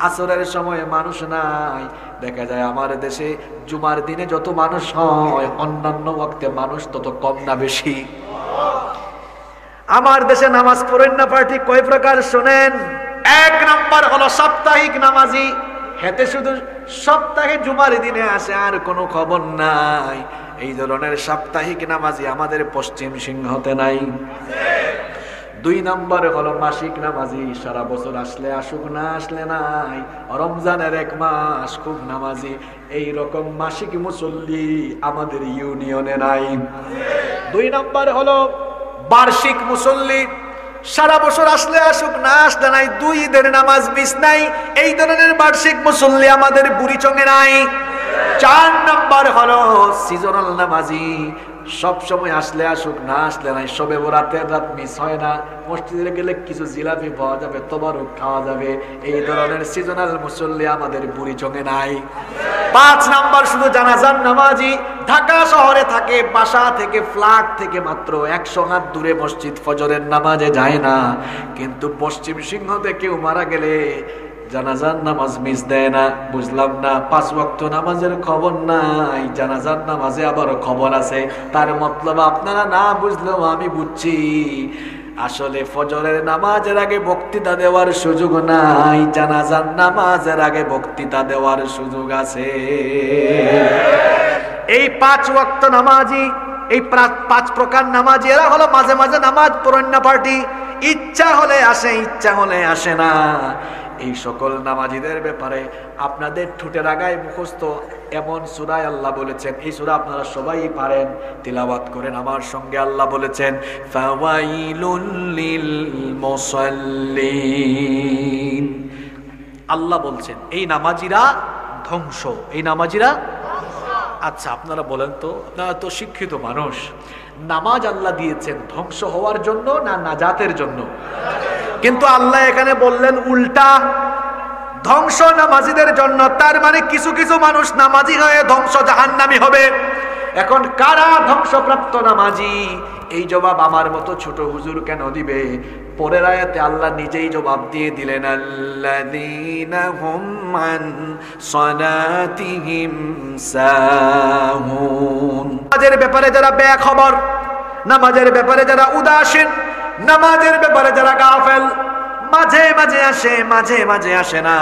আসরের সময় মানুষ নাই। দেখা যায় আমার দেশে জুমার দিনে যত মানুষ হয় অন্যান্য ওয়াক্তে মানুষ তত কম না বেশি? আমার দেশে নামাজ পড়েন না পার্টি কয় প্রকার শোনেন। এক নাম্বার হলো সাপ্তাহিক নামাজি, হেতে শুধু সপ্তাহে জুমার দিনে আসে আর কোনো খবর নাই। এই ধরনের সাপ্তাহিক নামাজি আমাদের পশ্চিম সিংহতে নাই। দুই নম্বরে হলো মাসিক নামাজি, সারা বছর আসলে আসুক না আসলে নাই, রমজানের এক মাস খুব নামাজি, এই রকম মাসিক মুসল্লি আমাদের ইউনিয়নে নাই। দুই নম্বর হলো বার্ষিক মুসল্লি, সারা বছর আসলে আসুক না আসলে নাই, দুই ঈদের নামাজ মিস নাই, এই ধরনের বার্ষিক মুসল্লি আমাদের বুড়িচঙ্গে নাই। চার নম্বর হলো সিজনাল নামাজি, সব সময় আসলে আসুক না আসলে নাই, সবে বরাতের রাত মিস হয় না, মসজিদে গেলে কিছু জিলাপি পাওয়া যাবে, তোবারক খাওয়া যাবে, এই ধরনের সিজনাল মুসল্লি আমাদের বুড়িচঙ্গে নাই। পাঁচ নাম্বার শুধু জানাজার নামাজি, ঢাকা শহরে থাকে, বাসা থেকে ফ্ল্যাট থেকে মাত্র 100 হাত দূরে মসজিদ, ফজরের নামাজে যায় না, কিন্তু পশ্চিম সিংহতে কেউ মারা গেলে জানাজার নামাজ মিস দেয় না। বুঝলাম না, 5 ওয়াক্ত নামাজের খবর নাই, জানাজার নামাজে আবার খবর আছে। তার মতলব আপনারা না বুঝলেও আমি বুঝছি, আসলে ফজরের নামাজের আগে বক্তৃতা দেওয়ার সুযোগ নাই, জানাজার নামাজের আগে বক্তৃতা দেওয়ার সুযোগ আছে। এই 5 ওয়াক্ত নামাজি, এই 5 প্রকার নামাজি, এরা হলো মাঝে মাঝে নামাজ পড়েন না পার্টি, ইচ্ছা হলে আসে ইচ্ছা হলে আসে না। এই সকল নামাজিদের ব্যাপারে আপনাদের ঠোঁটের আগায় মুখস্থ এমন সূরা আল্লাহ বলেছেন, এই সূরা আপনারা সবাই পারেন, তিলাওয়াত করেন আমার সঙ্গে। আল্লাহ বলেছেন ফাওয়াইলুল লিল মুসাল্লিন, আল্লাহ বলছেন এই নামাজিরা ধ্বংস, এই নামাজিরা ধ্বংস। আচ্ছা আপনারা বলেন তো, আপনারা তো শিক্ষিত মানুষ, নামাজ আল্লাহ দিয়েছেন ধ্বংস হওয়ার জন্য না নাজাতের জন্য? কিন্তু আল্লাহ এখানে বললেন উল্টা, ধ্বংস নামাজিদের জন্য। তার মানে কিছু কিছু মানুষ নামাজি হয়ে ধ্বংস জাহান্নামী হবে। এখন কারা ধ্বংসপ্রাপ্ত নামাজি? এই জবাব আমার মতো ছোট হুজুর কেন দিবে? পরের আয়াতে আল্লাহ নিজেই জবাব দিয়ে দিলেন, আল্লাযীনা হুম আন সালাতিহিম সাহুন। নামাজের ব্যাপারে যারা বেখবর, নামাজের ব্যাপারে যারা উদাসীন, নামাজের ব্যাপারে যারা গাফেল, মাঝে মাঝে আসে মাঝে মাঝে আসে না,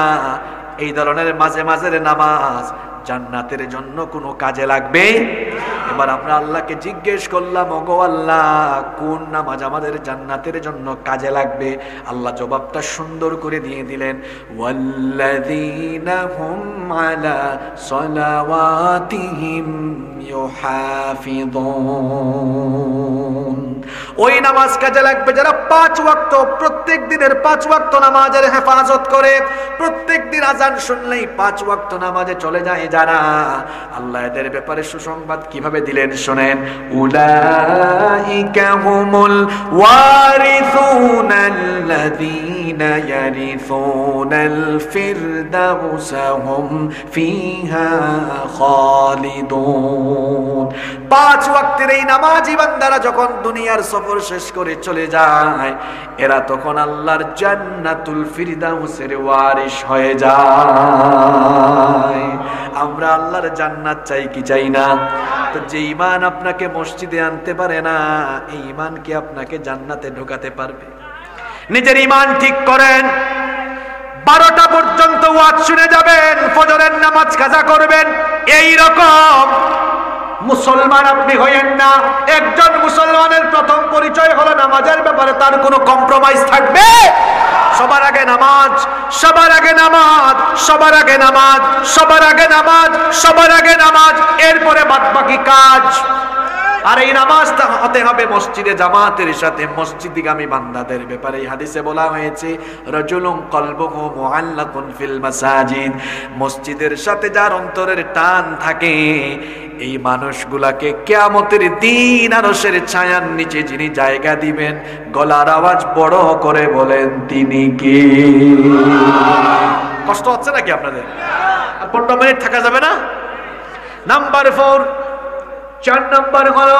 এই ধরনের মাঝে মাঝের নামাজ জান্নাতের জন্য কোনো কাজে লাগবে? এবার আমরা আল্লাহকে জিজ্ঞেস করলাম, ওগো আল্লাহ কোন নামাজ আমাদের জান্নাতের জন্য কাজে লাগবে? আল্লাহ জবাবটা সুন্দর করে দিয়ে দিলেন, ওয়াল্লাযীনা হুম আলা সালাওয়াতিহিম ইউহাফিযুন। ওই নামাজ কাজে লাগবে যারা 5 ওয়াক্ত, প্রত্যেক দিনের 5 ওয়াক্ত নামাজের হেফাজত করে, প্রত্যেক দিন আজান শুনলেই 5 ওয়াক্ত নামাজে চলে যায় যারা। আল্লাহ এদের ব্যাপারে সুসংবাদ কিভাবে দিলেন শোনেন, উলাইকা হুমুল ওয়ারিসুনাল্লাযীনা الذين يرثون الفردوس هم فيها خالدون 5 ওয়াক্তের এই নামাজি বান্দারা যখন দুনিয়ার সফর শেষ করে চলে যায় এরা তখন আল্লাহর জান্নাতুল ফিরদাউসের ওয়ারিশ হয়ে যায়। আমরা আল্লাহর জান্নাত চাই কি চাই না? তো যে ঈমান আপনাকে মসজিদে আনতে পারে না এই ঈমান কি আপনাকে জান্নাতে ঢোকাতে পারবে? নিজের ঈমান ঠিক করেন। 12টা পর্যন্ত ওয়াজ শুনে যাবেন, ফজরের নামাজ কাজা করবেন, এই রকম মুসলমান আপনি হইেন না। একজন মুসলমানের প্রথম পরিচয় হলো নামাজের ব্যাপারে তার কোনো কম্প্রোমাইজ থাকবে? সবার আগে নামাজ, সবার আগে নামাজ, সবার আগে নামাজ, সবার আগে নামাজ, সবার আগে নামাজ, এরপরে বাদবাকি কাজ। আর এই নামাজটা হতে হবে মসজিদে জামাতের সাথে। মসজিদগামী বান্দাদের ব্যাপারে হাদিসে বলা হয়েছে রাজুলুন কলবুহু মুআল্লাকুন ফিল মাসাজিদ, মসজিদের সাথে যার অন্তরের টান থাকে এই মানুষগুলাকে কিয়ামতের দিন আরশের ছায়ার নিচে যিনি জায়গা দিবেন, গলার আওয়াজ বড় করে বলেন তিনি কে? কষ্ট হচ্ছে নাকি আপনাদের? আর 15 মিনিট থাকা যাবে না? নাম্বার 4, 4 নম্বর হলো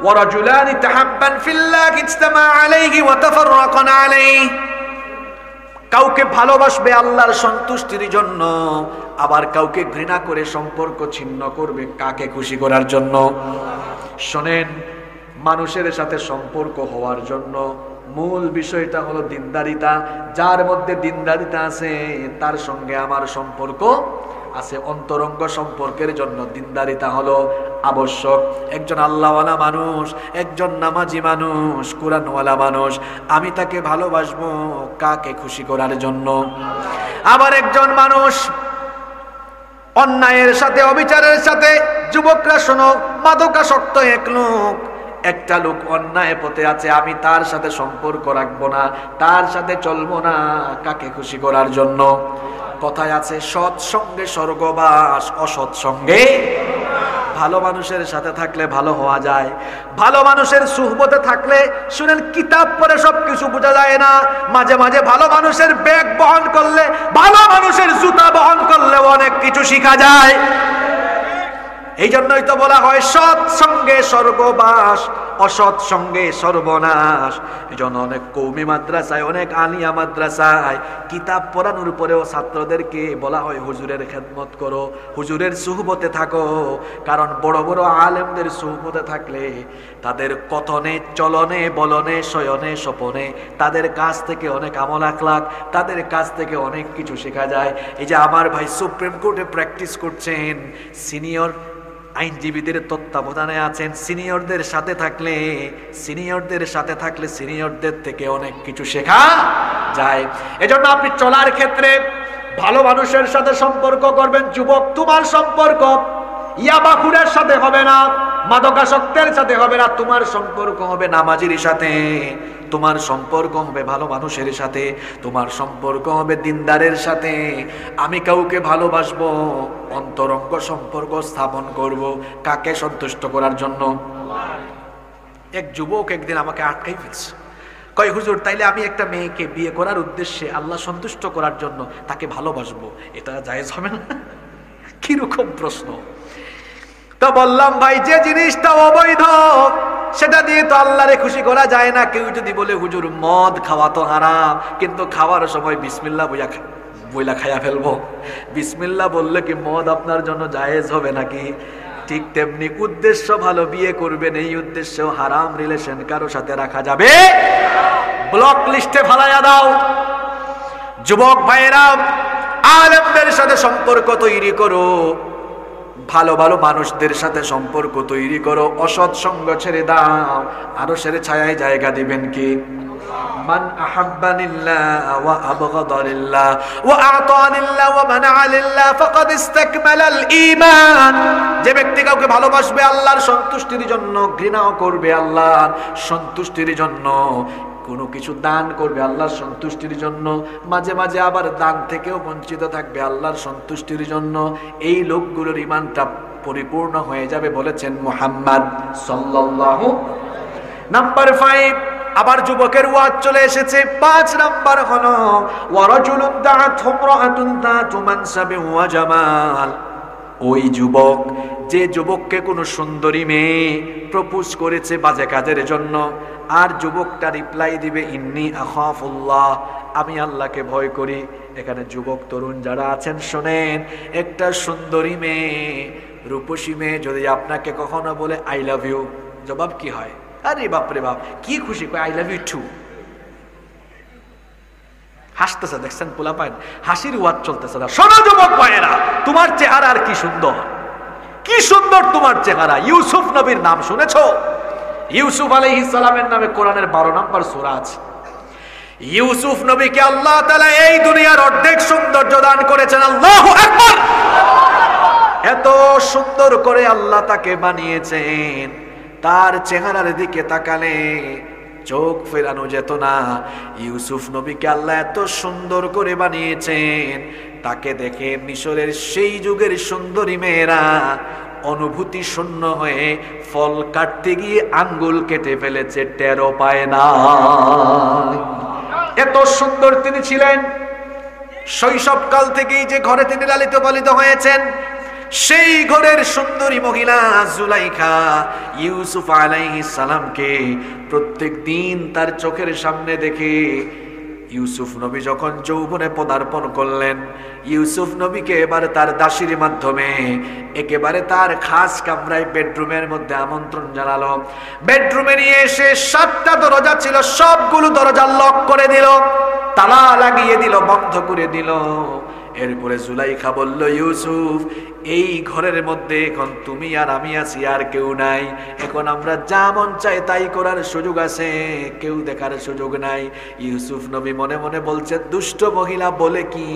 ওয়ারাজুলানি তাহাব্বান ফিল্লাহ ইজতামা আলাইহি ওয়া তাফাররাকা আলাইহি, কাউকে ভালোবাসবে আল্লাহর সন্তুষ্টির জন্য, আবার কাউকে ঘৃণা করে সম্পর্ক ছিন্ন করবে কাকে খুশি করার জন্য? শোনেন, মানুষের সাথে সম্পর্ক হওয়ার জন্য মূল বিষয়টা হলো দিনদারিতা। যার মধ্যে দিনদারিতা আছে তার সঙ্গে আমার সম্পর্ক আছে। অন্তরঙ্গ সম্পর্কের জন্য দিনদারিতা হলো আবশ্যক। একজন আল্লাহওয়ালা মানুষ, একজন নামাজি মানুষ, কোরআনওয়ালা মানুষ, আমি তাকে ভালোবাসবো কাকে খুশি করার জন্য? আবার একজন মানুষ অন্যায়ের সাথে, অবিচারের সাথে, যুবকরা শোনো, মাদকাসক্ত একটা লোক অন্যায় পথে আছে, আমি তার সাথে সম্পর্ক রাখবো না, তার সাথে চলবো না, কাকে খুশি করার জন্য? কথায় আছে সৎ সঙ্গে স্বর্গবাস, অসৎ সঙ্গে। ভালো মানুষের সাথে থাকলে ভালো হওয়া যায়, ভালো মানুষের সুহবতে থাকলে, শুনেন, কিতাব পড়ে সবকিছু বোঝা যায় না। মাঝে মাঝে ভালো মানুষের ব্যাগ বহন করলে, ভালো মানুষের জুতা বহন করলে অনেক কিছু শেখা যায়। এই জন্যই তো বলা হয় সৎ সঙ্গে স্বর্গবাস, অসৎ সঙ্গে সর্বনাশ। এই জন্য অনেক কওমি মাদ্রাসায়, অনেক আলিয়া মাদ্রাসায় কিতাব পড়ানোর পরেও ছাত্রদেরকে বলা হয় হুজুরের খেদমত করো, হুজুরের সুহবতে থাকো। কারণ বড় বড় আলেমদের সুহবতে থাকলে তাদের কথনে, চলনে, বলনে, শয়নে, স্বপনে তাদের কাছ থেকে অনেক আমল আখলাক, তাদের কাছ থেকে অনেক কিছু শেখা যায়। এই যে আমার ভাই সুপ্রিম কোর্টে প্র্যাকটিস করছেন, সিনিয়র আইনজীবীদের তত্ত্বাবধানে আছেন, সিনিয়রদের সাথে থাকলে সিনিয়রদের থেকে অনেক কিছু শেখা যায়। এজন্য আপনি চলার ক্ষেত্রে ভালো মানুষের সাথে সম্পর্ক করবেন। যুবক, তোমার সম্পর্ক ইয়াবাখুরের সাথে হবে না, মাদকাসক্তের সাথে হবে না, তোমার সম্পর্ক হবে নামাজির সাথে, তোমার সম্পর্ক হবে ভালো মানুষের সাথে, তোমার সম্পর্ক হবে দিনদারের সাথে। আমি কাউকে ভালোবাসবো, অন্তরঙ্গ সম্পর্ক স্থাপন করব কাকে সন্তুষ্ট করার জন্য? এক যুবক একদিন আমাকে আটকাই ফেলছে, কয় হুজুর, তাইলে আমি একটা মেয়েকে বিয়ে করার উদ্দেশ্যে আল্লাহ সন্তুষ্ট করার জন্য তাকে ভালোবাসবো, এটা জায়েজ হবে না? কিরকম প্রশ্ন! তো বললাম, ভাই, যে জিনিসটা অবৈধ সেটা দিয়ে তো আল্লাহরে খুশি করা যায় না। কেউ যদি বলে হুজুর মদ খাওয়া তো হারাম, কিন্তু খাওয়ার সময় বিসমিল্লাহ বইলা খাইয়া ফেলবো, বিসমিল্লাহ বললে কি মদ আপনার জন্য জায়েজ হবে নাকি? ঠিক তেমনি উদ্দেশ্য ভালো, বিয়ে করবেন, এই উদ্দেশ্যেও হারাম রিলেশন কারো সাথে রাখা যাবে? ব্লক লিস্টে ফালাইয়া দাও। যুবক ভাইয়েরা, আলেমদের সাথে সম্পর্ক তৈরি করো, ভালো ভালো মানুষদের সাথে সম্পর্ক তৈরি করো, অসৎ সঙ্গ ছেড়ে দাও, আরশের ছায়ায় জায়গা দিবেন কি? মান আহাব্বানিল্লাহ ওয়া আবগাদানিল্লাহ ওয়া আতানিল্লাহ ওয়া মানাআলিল্লাহ ফাকাদ ইসতাকমালাল ঈমান। যে ব্যক্তি কাউকে ভালোবাসবে আল্লাহর সন্তুষ্টির জন্য, ঘৃণাও করবে আল্লাহর সন্তুষ্টির জন্য, কোনো কিছু দান করবে আল্লাহর সন্তুষ্টির জন্য, মাঝে মাঝে আবার দান থেকেও বঞ্চিত থাকবে আল্লাহর সন্তুষ্টির জন্য, এই লোকগুলোর ঈমানটা পরিপূর্ণ হয়ে যাবে বলেছেন মুহাম্মদ সাল্লাল্লাহু। নাম্বার 5, আবার যুবকের ওয়াজ চলে এসেছে। 5 নাম্বার হলো ওয়ারাজুলুন দাআতহু ইমরাআতুন যাতু মানসাবিন ওয়া জামাল। ওই যুবক, যে যুবককে কোনো সুন্দরী মেয়ে প্রপোজ করেছে বাজে কাজের জন্য, আর যুবকটা রিপ্লাই দিবে ইন্নী আখাফুল্লাহ, আমি আল্লাহকে ভয় করি। এখানে যুবক তরুণ যারা আছেন শোনেন, একটা সুন্দরী মেয়ে, রূপসী মেয়ে যদি আপনাকে কখনো বলে আই লাভ ইউ, জবাব কি হয়? আরে বাপরে বাপ, কি খুশি, কয় আই লাভ ইউ টু। হাসতেছে, দেখছেন পোলা পায়, হাসির ওয়াজ চলতেছে না। শোনো যুবক ভাইয়েরা, তোমার চেহারা আর কি সুন্দর, কি সুন্দর তোমার চেহারা। ইউসুফ নবীর নাম শুনেছো? ইউসুফ আলাইহিস সালামের নামে কোরআনের 12 নম্বর সূরা আছে। ইউসুফ নবীকে আল্লাহ তাআলা এই দুনিয়ার অর্ধেক সৌন্দর্য দান করেছেন। আল্লাহু আকবার! এত সুন্দর করে আল্লাহ তাকে বানিয়েছেন, তার চেহারার দিকে তাকালে চোখ ফেরানো যেত না। ইউসুফ নবীকে আল্লাহ এত সুন্দর করে বানিয়েছেন, তাকে দেখে মিশরের সেই যুগের সুন্দরী মেয়েরা অনুভূতি শূন্য হয়ে ফল কাটতে গিয়ে আঙ্গুল কেটে ফেলেছে, টেরও পায় না। এত সুন্দর তিনি ছিলেন। শৈশবকাল থেকেই যে ঘরে তিনি লালিত পালিত হয়েছেন, সেই ঘরের সুন্দরী মহিলা জুলাইখা ইউসুফ আলাইহিস সালামকে প্রত্যেক দিন তার চোখের সামনে দেখে ইউসুফ নবী যখন যৌবনে পদার্পণ করলেন, ইউসুফ নবীকে এবার তার দাসীর মাধ্যমে একেবারে তার খাস কামরায় বেডরুমের মধ্যে আমন্ত্রণ জানালো। বেডরুমে নিয়ে এসে 7টা দরজা ছিল, সবগুলো দরজা লক করে দিল, তালা লাগিয়ে দিল, বন্ধ করে দিল। এরপরে জুলাইখা বলল, ইউসুফ, এই ঘরের মধ্যে এখন তুমি আর আমি আছি, আর কেউ নাই। এখন আমরা যা মন চাই তাই করার সুযোগ আছে, কেউ দেখার সুযোগ নাই। ইউসুফ নবী মনে মনে বলছে, দুষ্ট মহিলা বলে কি,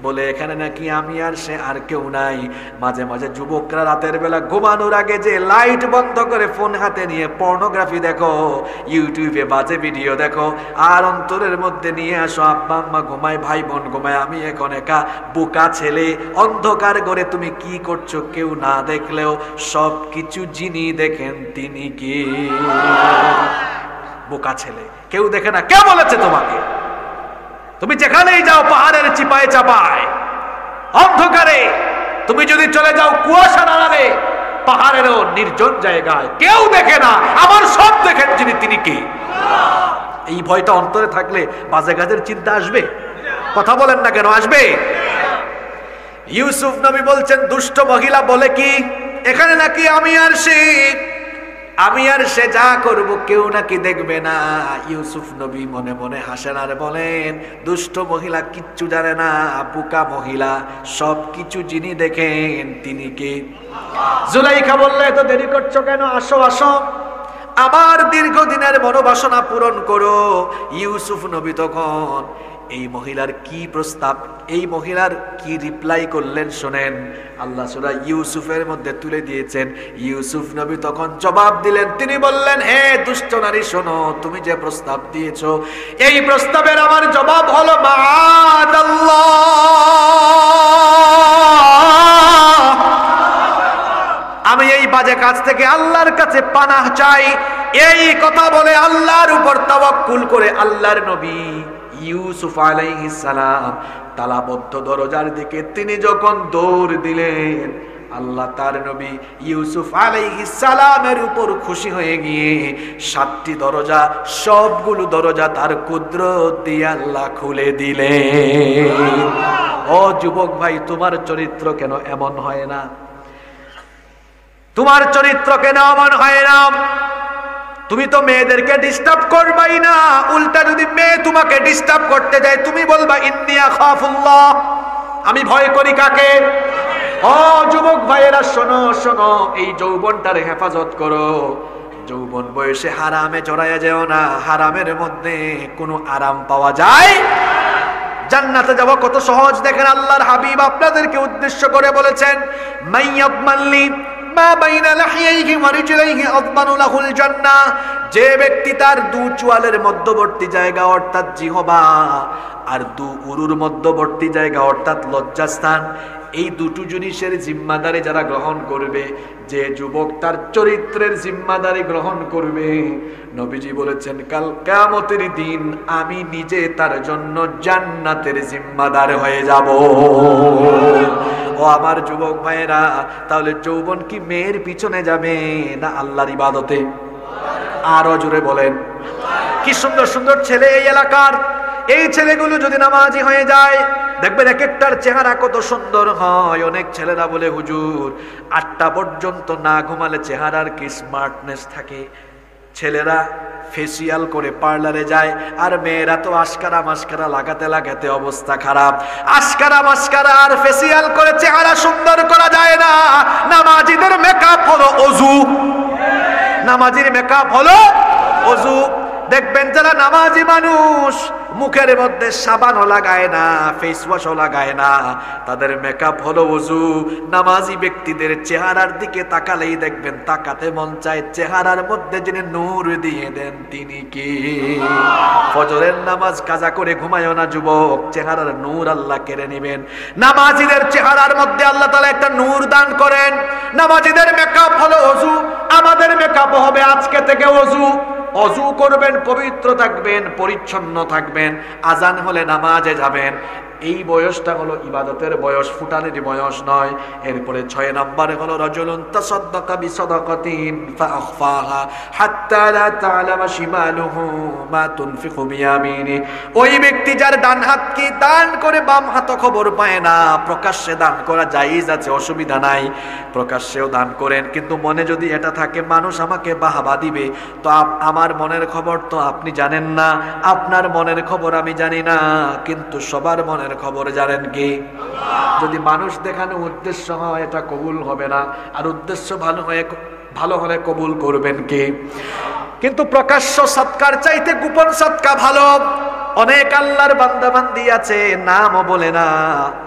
বলে এখানে নাকি আমি আর সে, আর কেউ নাই। মাঝে মাঝে যুবকরা রাতের বেলা ঘুমানোর আগে যে লাইট বন্ধ করে ফোন হাতে নিয়ে পর্নোগ্রাফি দেখো, ইউটিউবে বাজে ভিডিও দেখো, আর অন্তরের মধ্যে নিয়ে আসো আব্বা আম্মা ঘুমায়, ভাই বোন ঘুমায়, আমি এখন একা বোকা ছেলে অন্ধকার ঘরে তুমি কি করছো, কেউ না দেখলেও সব কিছু যিনি দেখেন তিনি কি? বোকা ছেলে, কেউ দেখে না, কে বলেছে তোমাকে? তুমি যেখানেই যাও পাহাড়ের চিপায় চাপায় অন্ধকারে, তুমি যদি চলে যাও কুয়াশার আড়ালে পাহাড়েরও নির্জন জায়গায়, কেউ দেখে না, আমার সব দেখেন যিনি তিনি কি? এই ভয়টা অন্তরে থাকলে বাজে কাজের চিন্তা আসবে? কথা বলেন না কেন, আসবে? ইউসুফ নবী বলছেন, দুষ্ট মহিলা বলে কি, এখানে নাকি আমি আর সে যা করব কেউ নাকি দেখবে না। ইউসুফ নবী মনে মনে হাসেন আর বলেন, দুষ্ট মহিলা কিচ্ছু জানে না, বোকা মহিলা, সব কিছু যিনি দেখেন তিনি কে? জুলাইখা বললে, এত দেরি করছো কেন, আসো আসো, আমার দীর্ঘদিনের মনোবাসনা পূরণ করো। ইউসুফ নবী তখন এই মহিলার কি প্রস্তাব, এই মহিলার কি রিপ্লাই করলেন শোনেন। আল্লাহ সূরা ইউসুফের মধ্যে তুলে দিয়েছেন। ইউসুফ নবী তখন জবাব দিলেন, তিনি বললেন, হে দুষ্ট নারী, শোনো, তুমি যে প্রস্তাব দিয়েছো, এই প্রস্তাবের আমার জবাব হলো মাআদাল্লাহ, আমি এই বাজে কাজ থেকে আল্লাহর কাছে পানাহ চাই। এই কথা বলে আল্লাহর উপর তাওয়াক্কুল করে আল্লাহর নবী ইউসুফ আলাইহিস সালাম তালাবদ্ধ দরজার দিকে তিনি যখন দৌড় দিলেন, আল্লাহ তার নবী ইউসুফ আলাইহিস সালামের উপর খুশি হয়ে গিয়ে 7টি দরজা, সবগুলো দরজা তার কুদরত দিয়ে আল্লাহ খুলে দিলেন। ও যুবক ভাই, তোমার চরিত্র কেন এমন হয় না? তোমার চরিত্র কেন এমন হয় না? তুমি তো মেয়েদেরকে ডিস্টার্ব করবাই না, উল্টা যদি মেয়ে তোমাকে ডিস্টার্ব করতে যায় তুমি বলবা ইন্নী আখাফুল্লাহ, আমি ভয় করি কাকে? ও যুবক ভাইয়েরা, শোনো শোনো, এই যৌবনটার হেফাজত করো। যৌবন বয়সে হারামে জড়ায়া যেও না, হারামের মধ্যে কোনো আরাম পাওয়া যায়? জান্নাতে যাব কত সহজ দেখেন। আল্লাহর হাবিব আপনাদেরকে উদ্দেশ্য করে বলেছেন, মাইয়াবমাল্লি মা বাইনা লাহিয়াইহি ওয়া রিজলাইহি আযমানু লাহুল জান্নাহ, যে ব্যক্তি তার দু চোয়ালের মধ্যবর্তী জায়গা অর্থাৎ জিহবা আর দু উরুর মধ্যবর্তী জায়গা অর্থাৎ লজ্জাস্থান, এই দুটো জিনিসের জিম্মাদারি যারা গ্রহণ করবে, যে যুবক তার চরিত্রের জিম্মাদারি গ্রহণ করবে, নবীজি বলেছেন কাল কিয়ামতের দিন আমি নিজে তার জন্য জান্নাতের জিম্মাদার হয়ে যাব। ও আমার যুবক ভাইয়েরা, তাহলে যৌবন কি মেয়ের পিছনে যাবে না আল্লাহর ইবাদতে? আরো জোরে বলেন। কি সুন্দর সুন্দর ছেলে এই এলাকার, এই ছেলেগুলো যদি নামাজি হয়ে যায়, দেখবেন এক একটার চেহারা কত সুন্দর হয়। অনেক ছেলেরা বলে হুজুর 8টা পর্যন্ত না ঘুমালে চেহারার কি স্মার্টনেস থাকে। ছেলেরা ফেসিয়াল করে পার্লারে যায়, আর মেয়েরা তো আশকারা মাস্কারা লাগাতে লাগাতে অবস্থা খারাপ। আশকারা মাস্কারা আর ফেসিয়াল করে চেহারা সুন্দর করা যায় না। নামাজিদের মেকআপ হলো অজু, নামাজির মেকআপ হলো অজু। দেখবেন যারা নামাজি মানুষ মুখের মধ্যে সাবানও লাগায় না, ফেস ওয়াশও লাগায় না, তাদের মেকআপ হলো ওযু। নামাজি ব্যক্তিদের চেহারার দিকে তাকালেই দেখবেন তাকাতে মন চায়, চেহারার মধ্যে যিনি নূর দিয়ে দেন তিনি কে? ফজরের নামাজ কাজা করে ঘুমায়ও না যুবক, চেহারার নূর আল্লাহ কেড়ে নেবেন। নামাজিদের চেহারার মধ্যে আল্লাহ তাআলা একটা নূর দান করেন। নামাজিদের মেকআপ হলো ওযু, আমাদের মেকআপ হবে আজকে থেকে ওযু। অজু করবেন, পবিত্র থাকবেন, পরিচ্ছন্ন থাকবেন, আজান হলে নামাজে যাবেন। এই বয়সটা হলো ইবাদতের বয়স, ফুটানির বয়স নয়। এরপরে 6 নম্বরে হলো রাজুলুন তাসাদ্দাকা বিসাদাকাতিন ফাআখফাহা হাত্তা লা তা'লামা শিমালুহু মা তুনফিকু বিয়ামিনি। ওই ব্যক্তি যার ডান হাত কি দান করে বাম হাত খবর পায় না। প্রকাশ্যে দান করা জায়েজ আছে, অসুবিধা নাই, প্রকাশ্যেও দান করেন, কিন্তু মনে যদি এটা থাকে মানুষ আমাকে বাহবা দিবে, তো আমার মনের খবর তো আপনি জানেন না, আপনার মনের খবর আমি জানি না, কিন্তু সবার মনের খবর জানেন কি? যদি মানুষ দেখানো উদ্দেশ্য হয় এটা কবুল হবে না, আর উদ্দেশ্য ভালো হলে কবুল করবেন কে? কিন্তু প্রকাশ্য সৎকার চাইতে গোপন সৎকা ভালো। অনেক আল্লাহর বান্দা বান্দি আছে নামও বলে না,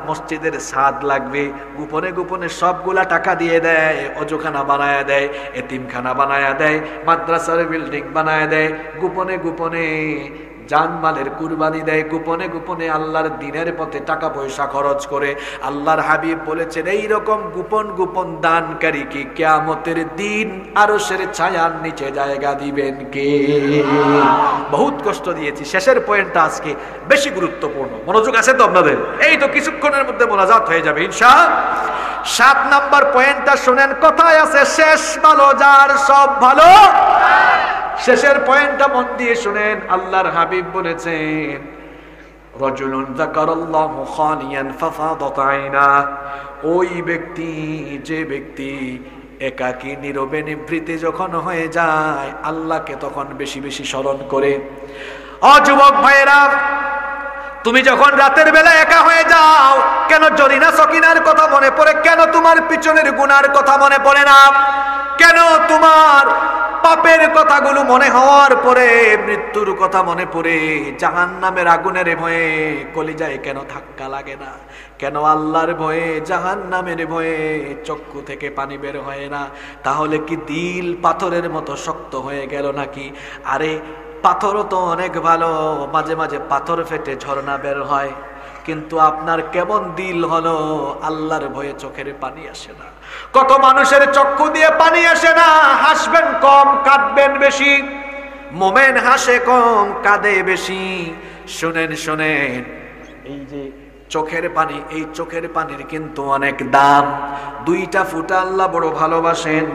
মসজিদের ছাদ লাগবে, গোপনে গোপনে সবগুলা টাকা দিয়ে দেয়, অজুখানা বানায় দেয়, এতিমখানা বানায় দেয়, মাদ্রাসার বিল্ডিং বানায় দেয়, গোপনে গোপনে জানমালের কুরবানি দেয়, গোপনে গোপনে আল্লাহর দ্বীনের পথে টাকা পয়সা খরচ করে। আল্লাহর হাবিব বলেছেন এইরকম গোপন গোপন দানকারী কি কিয়ামতের দিন আরশের ছায়ার নিচে জায়গা দিবেন কে? বহুত কষ্ট দিয়েছি, শেষের পয়েন্টটা আজকে বেশি গুরুত্বপূর্ণ, মনোযোগ আছে তো আপনাদের? এই তো কিছুক্ষণের মধ্যে মোনাজাত হয়ে যাবে ইনশাআল্লাহ। 7 নম্বর পয়েন্টটা শুনেন, কথায় আছে শেষ ভালো যার সব ভালো। শেষের পয়েন্টটা মন দিয়ে শুনেন, আল্লাহর হাবিব বলেছেন রাজুলুন যাকারাল্লাহু খালিয়ান ফাফাদাত আইনা। ওই ব্যক্তি, যে ব্যক্তি একাকী নীরবে নিভৃতে যখন হয়ে যায় আল্লাহকে তখন বেশি বেশি স্মরণ করে। ও যুবক ভাইরা, তুমি যখন রাতের বেলা একা হয়ে যাও, কেন জরিনা সকিনার কথা মনে পড়ে? কেন তোমার পিছনের গুনার কথা মনে পড়ে না? কেন তোমার পাপের কথাগুলো মনে হওয়ার পরে মৃত্যুর কথা মনে পড়ে জাহান্নামের আগুনের ভয়ে কলিজায় কেন ধাক্কা লাগে না? কেন আল্লাহর ভয়ে, জাহান্নামের ভয়ে চক্ষু থেকে পানি বের হয় না? তাহলে কি দিল পাথরের মতো শক্ত হয়ে গেল নাকি? আরে পাথরও তো অনেক ভালো, মাঝে মাঝে পাথর ফেটে ঝর্ণা বের হয়, কিন্তু আপনার কেমন দিল হলো আল্লাহর ভয়ে চোখের পানি আসে না? কত মানুষের চক্ষু দিয়ে পানি আসে না, হাসবেন কম কাঁদবেন বেশি। মোমেন হাসে কম কাঁদে বেশি। শুনেন শুনেন, এই যে চোখের পানি, এই চোখের পানির কিন্তু অনেক দাম। 2টা ফোঁটা আল্লাহ বড় ভালোবাসেন,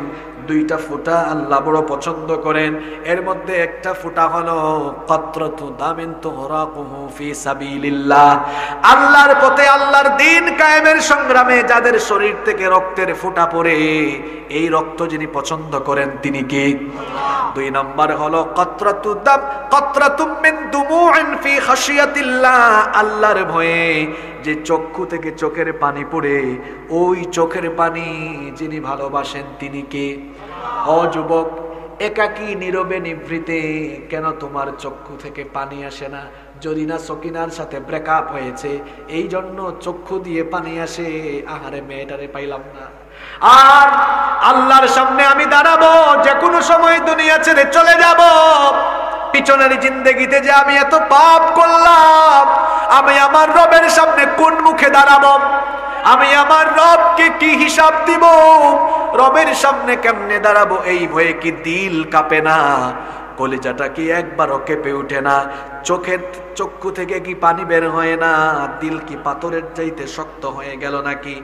2টা ফোঁটা আল্লাহ বড় পছন্দ করেন। এর মধ্যে একটা ফোঁটা হলো কতরাতু দামিন তুহরাকুহু ফি সাবিলিল্লাহ। আল্লাহর পথে, আল্লাহর দ্বীন কায়েমের সংগ্রামে যাদের শরীর থেকে রক্তের ফোঁটা পড়ে, এই রক্ত যিনি পছন্দ করেন তিনি কি? 2 নম্বর হলো কতরাতু দাম কতরাতুম মিন দুমুইন ফি খাশিয়াতিল্লাহ। আল্লাহর ভয়ে যে চক্ষু থেকে চোখের পানি পড়ে, ওই চোখের পানি যিনি ভালোবাসেন তিনি কে? ও যুবক, একাকী নীরবে নিভৃতে কেন তোমার চক্ষু থেকে পানি আসে না? জরিনা সকিনার সাথে ব্রেকআপ হয়েছে, এই জন্য চক্ষু দিয়ে পানি আসে, আহারে মেয়েটারে পাইলাম না। আর আল্লাহর সামনে আমি দাঁড়াবো, যে কোনো সময় দুনিয়া ছেড়ে চলে যাব। পিছনের জিন্দেগিতে যে আমি এত পাপ করলাম, আমি আমার রবের সামনে কোন মুখে দাঁড়াবো? আমি আমার রবকে কি হিসাব দিব? রবের সামনে কেমনে দাঁড়াবো এই ভয়ে কি দিল কাঁপে না? কলিজাটা কি একবারও কেঁপে উঠে না? চক্ষু থেকে কি পানি বের হয় না? দিল কি পাথরের চাইতে শক্ত হয়ে গেল নাকি?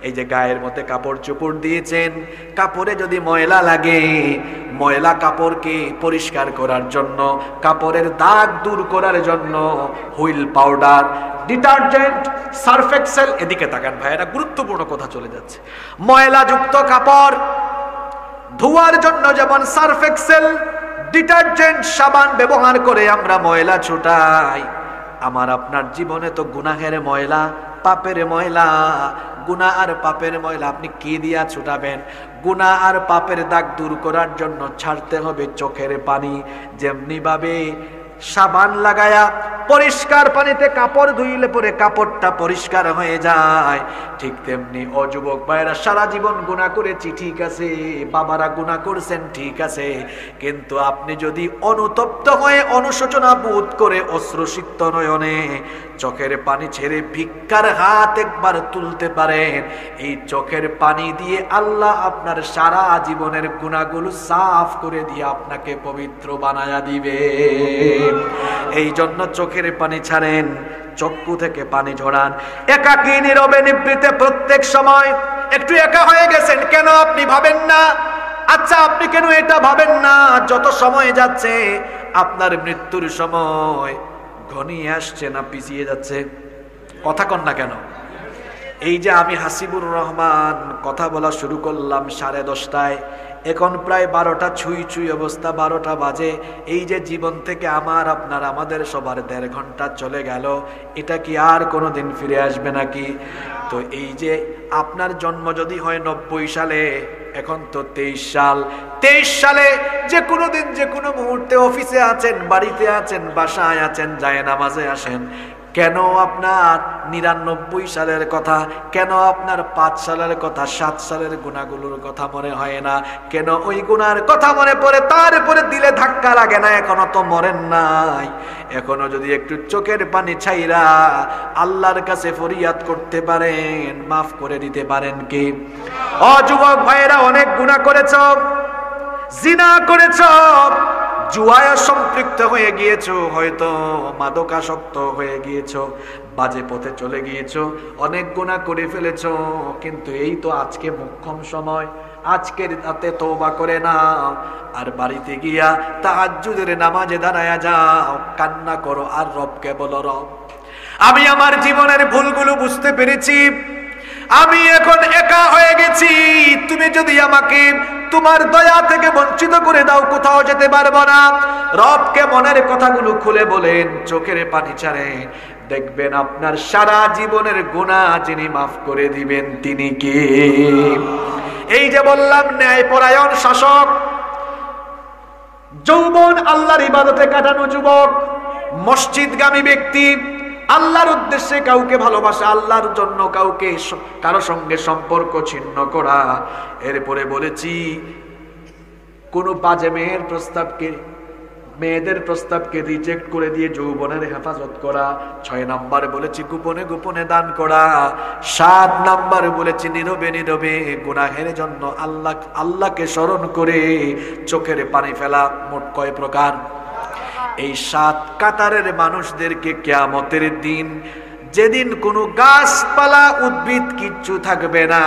এই যে গায়ের মধ্যে কাপড় চোপড় দিয়েছেন, কাপড়ে যদি ময়লা লাগে, ময়লা কাপড়কে পরিষ্কার করার জন্য, কাপড়ের দাগ দূর করার জন্য Wheel powder, detergent, Surf Excel, এদিকে তাকান ভাই, এটা গুরুত্বপূর্ণ কথা চলে যাচ্ছে। ময়লাযুক্ত কাপড় ধোয়ার জন্য যেমন সার্ফ এক্সেল, ডিটারজেন্ট, সাবান ব্যবহার করে আমরা ময়লা ছুটাই, আমার আপনার জীবনে তো গুনাহের ময়লা, পাপের ময়লা, গুনাহ আর পাপের ময়লা আপনি কি দিয়া ছুটাবেন? গুনাহ আর পাপের দাগ দূর করার জন্য ছাড়তে হবে চোখের পানি। যেমনি ভাবে সাবান লাগায়া পরিষ্কার পানিতে কাপড় ধুইলে পরে কাপড়টা পরিষ্কার হয়ে যায়, ঠিক তেমনি ও যুবক ভাইরা, সারা জীবন গুনাহ করেছি ঠিক আছে, বাবারা গুনাহ করছেন ঠিক আছে, কিন্তু আপনি যদি অনুতপ্ত হয়ে অনুশোচনা বোধ করে অশ্রুসিক্ত নয়নে চোখের পানি ছেড়ে ভিক্ষার হাত একবার তুলতে পারেন, এই চোখের পানি দিয়ে আল্লাহ আপনার সারা জীবনের গুনাহগুলো সাফ করে দিয়ে আপনাকে পবিত্র বানায়া দিবে। এই জন্য চোখের পানি ছাড়েন, চক্ষু থেকে পানি ঝরান। একাকী নীরবে নিভৃতে প্রত্যেক সময় একটু একা হয়ে গেছেন কেন আপনি ভাবেন না? আচ্ছা, আপনি কেন এটা ভাবেন না? যত সময় যাচ্ছে আপনার মৃত্যুর সময় ঘনিয়ে আসছে না পিছিয়ে যাচ্ছে? কথা কন না কেন? এই যে আমি হাসিবুর রহমান কথা বলা শুরু করলাম 10:30টায়, এখন প্রায় 12টা ছুঁই ছুঁই অবস্থা, 12টা বাজে। এই যে জীবন থেকে আমার আপনার আমাদের সবার 1.5 ঘন্টা চলে গেল, এটা কি আর কোনোদিন ফিরে আসবে নাকি? তো এই যে আপনার জন্ম যদি হয় 90 সালে, এখন তো 23 সাল, 23 সালে যে কোনো দিন যে কোনো মুহূর্তে অফিসে আছেন, বাড়িতে আছেন, বাসায় আছেন, যায় নামাজে আসেন, কেন আপনার 99 সালের কথা, কেন আপনার 5 সালের কথা, 7 সালের গুনাহগুলোর কথা মনে হয় না? কেন ওই গুনার কথা মনে পড়ে তারপরে দিলে ধাক্কা লাগে না? এখনো তো মরেন নাই। এখনো যদি একটু চোখের পানি ছাইরা আল্লাহর কাছে ফরিয়াদ করতে পারেন, মাফ করে দিতে পারেন কে? ও যুবক ভাইয়েরা, অনেক গুনাহ করেছো, জিনা করেছো, জুয়ায় সম্পৃক্ত হয়ে গিয়েছো, হয়তো মাদকাসক্ত হয়ে গিয়েছো, বাজে পথে চলে গিয়েছো, অনেক গুনাহ করে ফেলেছো, কিন্তু এই তো আজকে মোক্ষম সময়, আজকের রাতে তওবা করে নাও, আর বাড়িতে গিয়া তাহাজ্জুদের নামাজে দাঁড়ায়া যাও, কান্না করো আর রবকে বলো, রব আমি আমার জীবনের ভুলগুলো বুঝতে পেরেছি, আমি এখন একা হয়ে গেছি, তুমি যদি আমাকে তোমার দয়া থেকে বঞ্চিত করে দাও কোথাও যেতে পারবো না। রবকে মনের কথাগুলো খুলে বলেন, চোখের পানি ছাড়েন, দেখবেন আপনার সারা জীবনের গুনাহ যিনি মাফ করে দিবেন তিনি কে? এই যে বললাম, ন্যায়পরায়ণ শাসক, যৌবন আল্লাহর ইবাদতে কাটানো যুবক, মসজিদগামী ব্যক্তি, আল্লাহর উদ্দেশ্যে কাউকে ভালোবাসা, আল্লাহর জন্য কাউকে কারো সঙ্গে সম্পর্ক ছিন্ন করা। এরপরে বলেছি কোন বাজে মেয়েদের প্রস্তাবকে রিজেক্ট করে দিয়ে যৌবনের হেফাজত করা। 6 নাম্বার বলেছি গোপনে গোপনে দান করা। 7 নাম্বার বলেছি নীরবে নীরবে গুনাহের জন্য আল্লাহকে স্মরণ করে চোখের পানি ফেলা। মোট কয় প্রকার? এই 7 কাতারের মানুষদেরকে কিয়ামতের দিন, যেদিন কোনো গাছপালা উদ্ভিদ কিচ্ছু থাকবে না,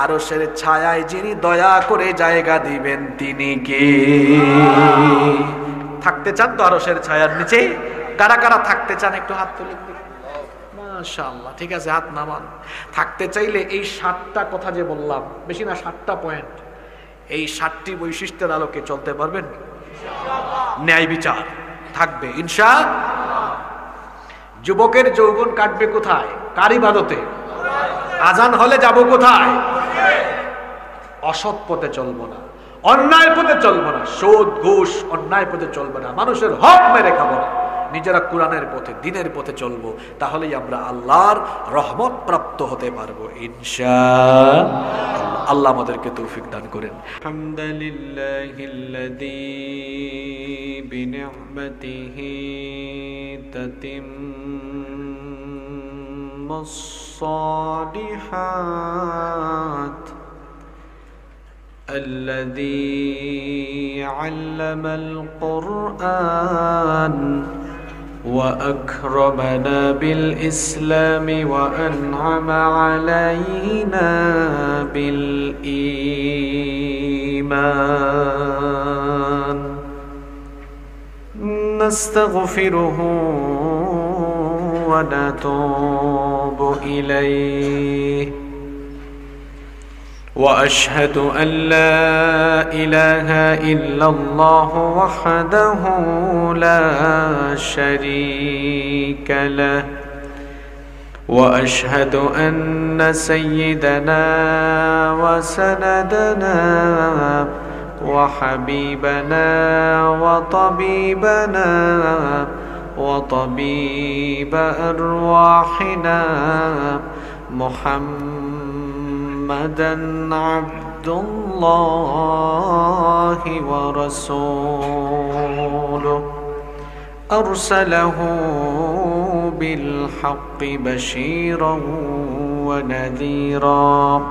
আরশের ছায়ায় যিনি দয়া করে জায়গা দিবেন তিনি কে? থাকতে চান তো আরশের ছায়ার নিচে? কারা কারা থাকতে চান একটু হাত তুলে? মাশাআল্লাহ, ঠিক আছে, হাত নামান। থাকতে চাইলে এই 7টা কথা যে বললাম, বেশি না 7টা পয়েন্ট, এই 7টি বৈশিষ্ট্যের আলোকে চলতে পারবেন? ন্যায় বিচার থাকবে ইনশাআল্লাহ। যুবকের যৌবন কাটবে কোথায়? কার ইবাদতে? আজান হলে যাব কোথায়? অসৎ পথে চলবো না, অন্যায় পথে চলবো না, সুদ ঘুষ অন্যায় পথে চলবো না, মানুষের হক মেরে খাবো না, নিজেরা কোরআনের পথে দিনের পথে চলবো, তাহলেই আমরা আল্লাহর রহমত প্রাপ্ত হতে পারবো ইনশাআল্লাহ। আল্লাহ আমাদেরকে তৌফিক দান করেন। আলহামদুলিল্লাহিল্লাযী বিনি'মাতিহি তাতিম্মুস সালিহাত الذي علم القرآن وأكرمنا بالإسلام وأنعم علينا بالإيمان نستغفره ونتوب إليه وأشهد أن لا إله إلا الله وحده لا شريك له وأشهد أن سيدنا وسندنا وحبيبنا وطبيب أرواحنا محمدًا عبد الله ورسوله أرسله بالحق بشيرا ونذيرا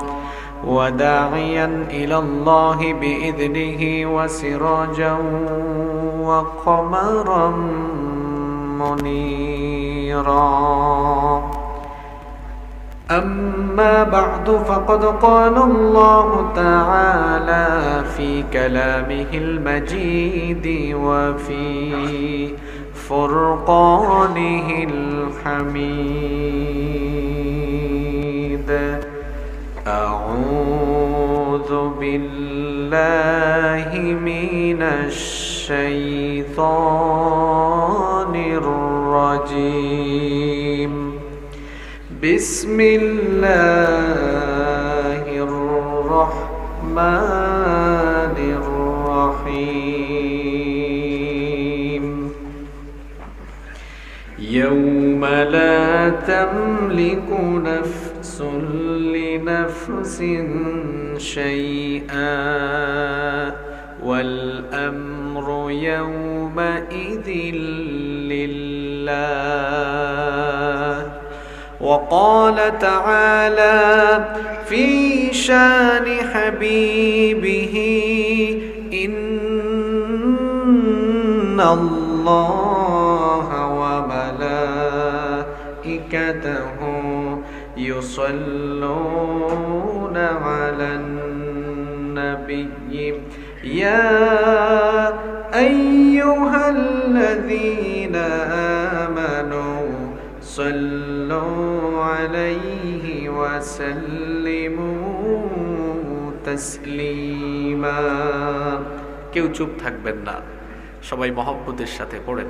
وداعيا إلى الله بإذنه وسراجا وقمرا منيرا أما بعد فقد قال الله تعالى في كلامه المجيد وفي فرقانه الحميد أعوذ بالله من الشيطان الرجيم بسم الله الرحمن الرحيم يوم لا تملك نفس لنفس شيئا والأمر يومئذ لله وقال تعالى في شان حبيبه إن الله وملائكته يصلون على النبي يا أيها الذين آمنوا صلوا عليه وسلموا تسليما কেউ চুপ থাকবেন না সবাই মহব্বতের সাথে পড়েন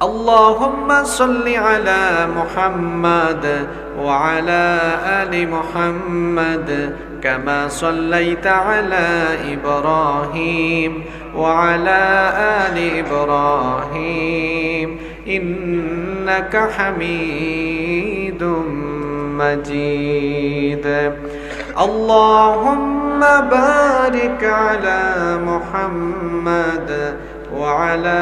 اللهم صل على محمد وعلى آل محمد كما صليت على إبراهيم وعلى آل إبراهيم إنك حميد مجيد اللهم بارك على محمد وعلى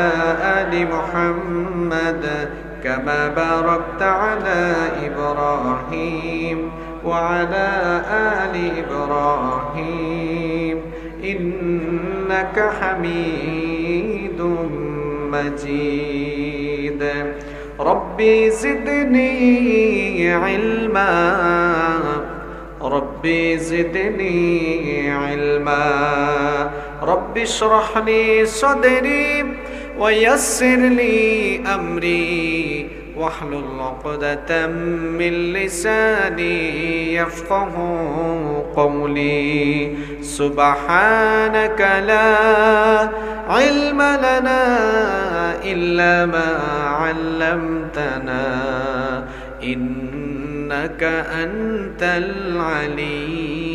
آل محمد كما باركت على إبراهيم وعلى آل إبراهيم إنك حميد مجيد ربي زدني علما ربي زدني علما ربي اشرح لي صدري ويسر لي أمري واحلل عقدة من لساني يفقه قولي سبحانك لا علم لنا إلا ما علمتنا إنك أنت العليم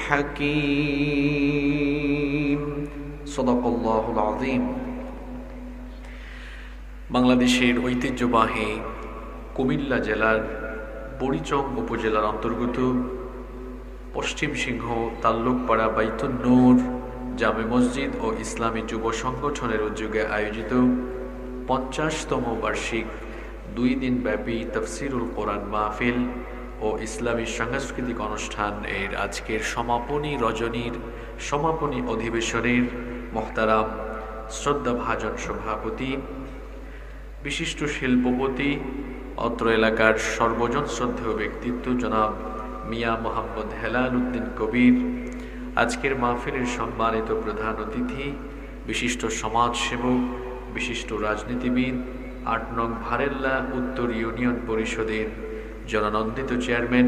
الحكيم صدق الله العظيم বাংলাদেশের ঐতিহ্যবাহী কুমিল্লা জেলার বুড়িচং উপজেলার অন্তর্গত পশ্চিম সিংহ তাল্লুকপাড়া বাইতুন নূর জামে মসজিদ ও ইসলামী যুব সংগঠনের উদ্যোগে আয়োজিত 50তম বার্ষিক 2 দিনব্যাপী তাফসিরুল কোরআন মাহফিল ও ইসলামী সাংস্কৃতিক অনুষ্ঠান এর আজকের সমাপনী রজনীর সমাপনী অধিবেশনের মোহতারাম শ্রদ্ধাভাজন সভাপতি, বিশিষ্ট শিল্পপতি, অত্র এলাকার সর্বজন শ্রদ্ধেয় ব্যক্তিত্ব জনাব মিয়া মোহাম্মদ হেলাল উদ্দিন কবির, আজকের মাহফিলের সম্মানিত প্রধান অতিথি, বিশিষ্ট সমাজসেবক, বিশিষ্ট রাজনীতিবিদ, ৮ নং ভারেল্লা উত্তর ইউনিয়ন পরিষদের জননন্দিত চেয়ারম্যান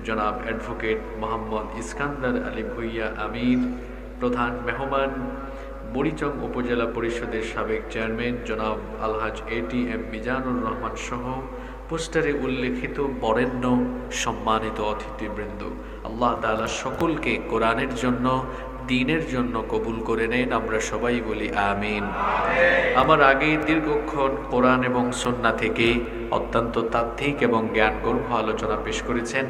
জনাব অ্যাডভোকেট মোহাম্মদ ইস্কান্দার আলী ভুইয়া আমির, প্রধান মেহমান বুড়িচং উপজেলা পরিষদের সাবেক চেয়ারম্যান জনাব আলহাজ ATM মিজানুর রহমান সহ পোস্টারে উল্লেখিত বরেণ্য সম্মানিত অতিথিবৃন্দ, আল্লাহ তাআলা সকলকে কোরআনের জন্য, দ্বীনের জন্য কবুল করে নেন। আমরা সবাই বলি আমিন। আমার আগে দীর্ঘক্ষণ কোরআন এবং সুন্নাহ থেকে অত্যন্ত তাত্ত্বিক এবং জ্ঞানগর্ভ আলোচনা পেশ করেছেন